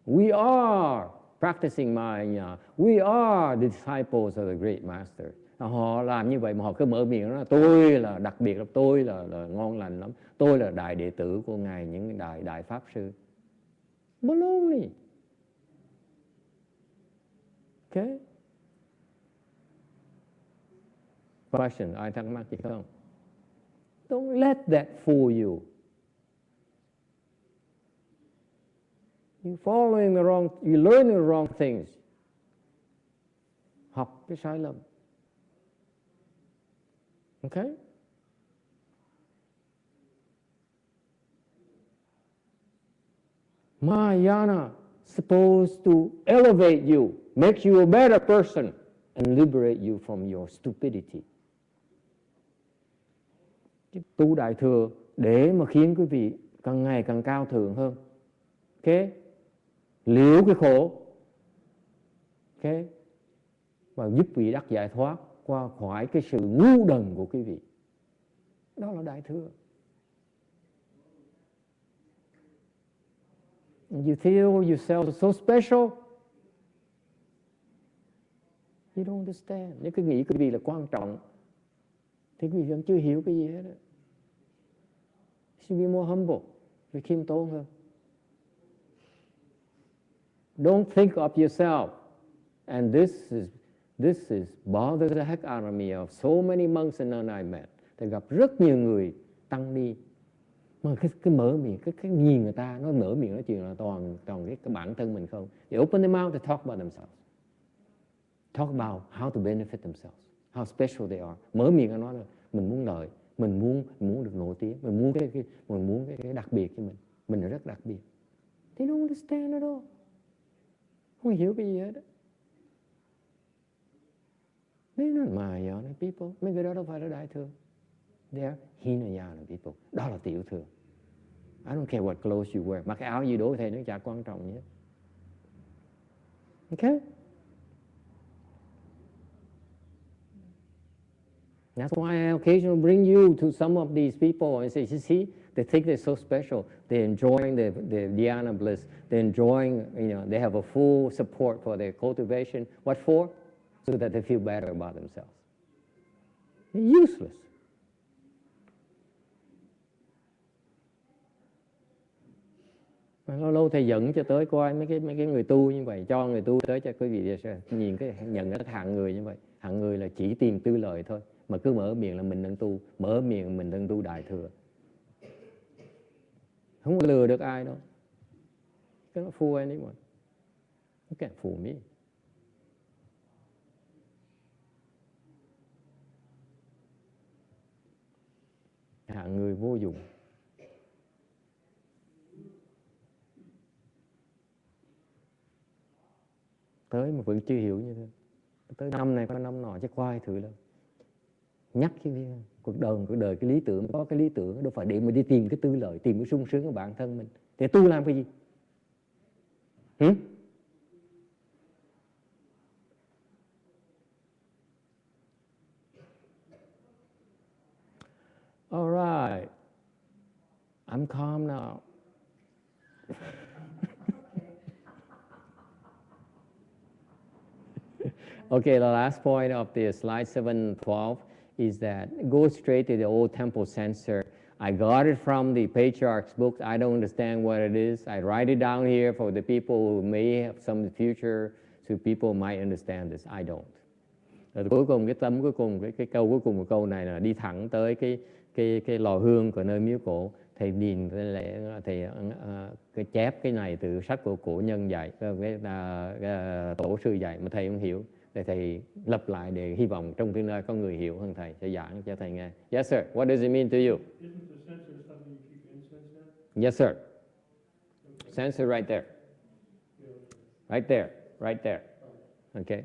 We are practicing Mahayana. We are the disciples of the great master. Họ làm như vậy mà họ cứ mở miệng nói tôi là đặc biệt, tôi là ngon lành lắm, tôi là đại đệ tử của ngài, những đại pháp sư. Baloney. Okay? Question, ai thắc mắc gì không? Don't let that fool you. You're following the wrong, you're learning the wrong things. Học cái sai lầm. Okay? Mahayana supposed to elevate you, make you a better person, and liberate you from your stupidity. Cái tu Đại Thừa để mà khiến quý vị càng ngày càng cao thượng hơn. Okay? Liễu cái khổ. Okay? Và giúp vị đắc giải thoát qua khỏi cái sự ngu đần của quý vị. Đó là Đại Thừa. You feel yourself so special. You don't understand. Nếu cứ nghĩ quý vị là quan trọng thì quý vị vẫn chưa hiểu cái gì hết. Should be more humble. Phải khiêm tốn hơn. Don't think of yourself. And this is bothers the heck out of me of so many monks and nuns I met. Tôi gặp rất nhiều người tăng ni mà cái mở miệng, cái nhìn người ta nó mở miệng nói chuyện là toàn cái bản thân mình không. They open their mouth to talk about themselves. Talk about how to benefit themselves, how special they are. Mở miệng nó nói là mình muốn lợi, mình muốn được nổi tiếng, mình muốn cái đặc biệt cho mình là rất đặc biệt. They don't understand at all. Không hiểu cái gì hết. They're not Mahayana people. Mấy người đó đâu phải là Đại Thừa. They're Hinayana people. Đó là tiểu thừa. I don't care what clothes you wear. Mặc cái áo gì đối thầy nó chả quan trọng nhé. Okay? That's why I occasionally bring you to some of these people and say, you see, they think they're so special. They're enjoying the dhyana bliss. They're enjoying, they have a full support for their cultivation. What for? So that they feel better about themselves. They're useless. Mà lâu thầy dẫn cho tới coi mấy cái người tu như vậy, cho người tu tới cho quý vị nhìn cái nhận cái hạng người như vậy. Hạng người là chỉ tìm tư lợi thôi, mà cứ mở miệng là mình đang tu, mở miệng mình đang tu Đại Thừa. Không có lừa được ai đâu. You cannot fool anyone. You can't fool me. Hạng người vô dụng. Tới mà vẫn chưa hiểu như thế. Tới năm này qua năm nọ chứ khoai thử đâu. Nhắc chứ cuộc đời cái lý tưởng, có cái lý tưởng đâu phải để mà đi tìm cái tư lợi, tìm cái sung sướng của bản thân mình. Để tu làm cái gì? All right. I'm calm now. Okay, the last point of the slide 712 is that go straight to the old temple censor. I got it from the patriarch's books. I don't understand what it is. I write it down here for the people who may have some future, so people might understand this. I don't. Rồi cuối cùng cuối cùng cái câu cuối cùng của câu này là đi thẳng tới cái lò hương của nơi miếu cổ. Thầy nhìn thầy chép cái này từ sách của cổ nhân dạy, cái tổ sư dạy mà thầy không hiểu. Thầy lặp lại để hy vọng trong tương lai có người hiểu hơn thầy sẽ giảng cho thầy nghe. Yes sir, what does it mean to you? Isn't the censer something you keep incense at? Yes sir. Censer right there. Right there, right there. Okay.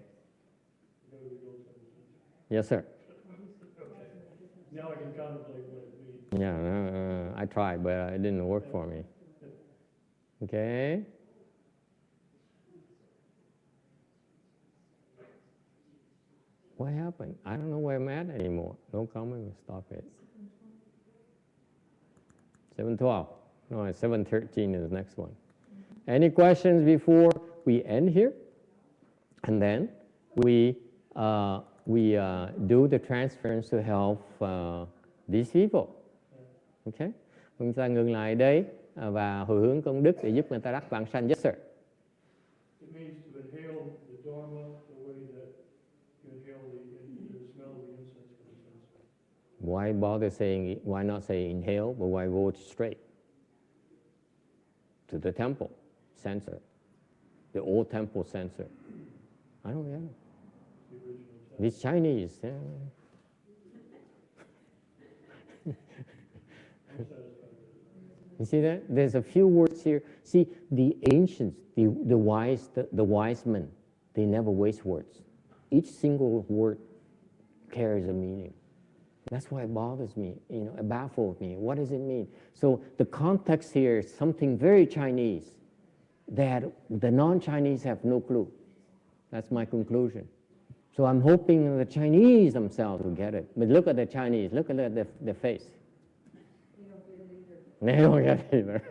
Yes sir. Now I can contemplate what it means. Yeah, I tried, but it didn't work for me. Okay. What happened? I don't know where I'm at anymore. No comment, stop it. 712. No, 713 is the next one. Any questions before we end here? And then we do the transference to help these people. Okay? Chúng ta ngừng lại đây và hồi hướng công đức để giúp người ta đắc vãng sanh. Yes, sir. It means to inhale the Dharma the way that you inhale the smell of the incense from the censer. Why bother saying, why not say inhale, but why go straight to the temple censer, the old temple censer? I don't know. It's Chinese. You see that? There's a few words here. See, the ancients, the wise men, they never waste words. Each single word carries a meaning. That's why it bothers me, it baffles me. What does it mean? So the context here is something very Chinese that the non-Chinese have no clue. That's my conclusion. So I'm hoping the Chinese themselves will get it. But look at the Chinese, look at the face. They don't get it either.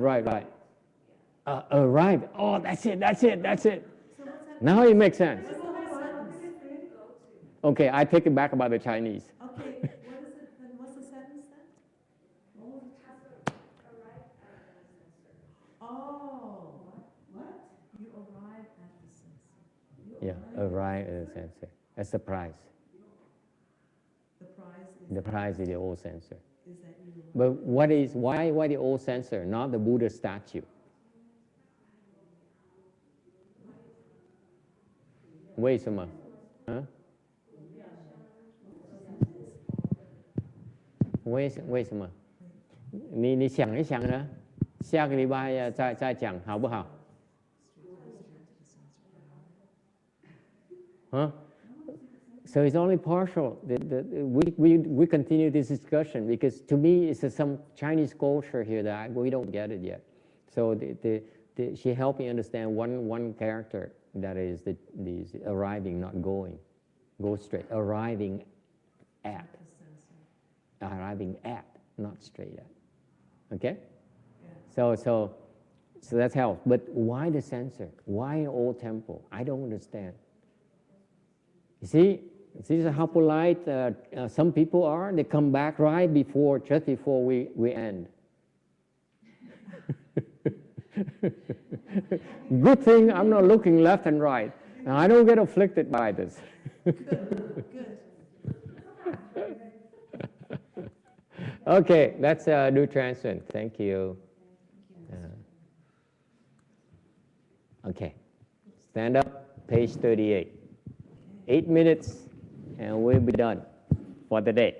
Right. Arrive. Oh, that's it. Now it makes sense. Okay, I take it back about the Chinese. Okay, what is it then? What's the sentence then? Oh, what? You arrive at the sensor. Yeah, arrive at the sensor. That's the prize. The prize is the old sensor. Is that you? But why the old sensor, not the Buddha statue? 为什么？为什么？你想一想呢？下个礼拜再讲好不好？ So it's only partial. We continue this discussion because to me it's some Chinese culture here that we don't get it yet. So she helped me understand one character that is the arriving, not going. Go straight. Arriving at, not straight at. Okay? Yeah. So that helps. But why the censor? Why an old temple? I don't understand. You see how polite some people are? They come back just before we end. Good thing I'm not looking left and right. Now, I don't get afflicted by this. Good. Okay, let's do transition. Thank you. Okay, stand up, page 38. 8 minutes and we'll be done for the day.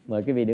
Mời quý vị đứng.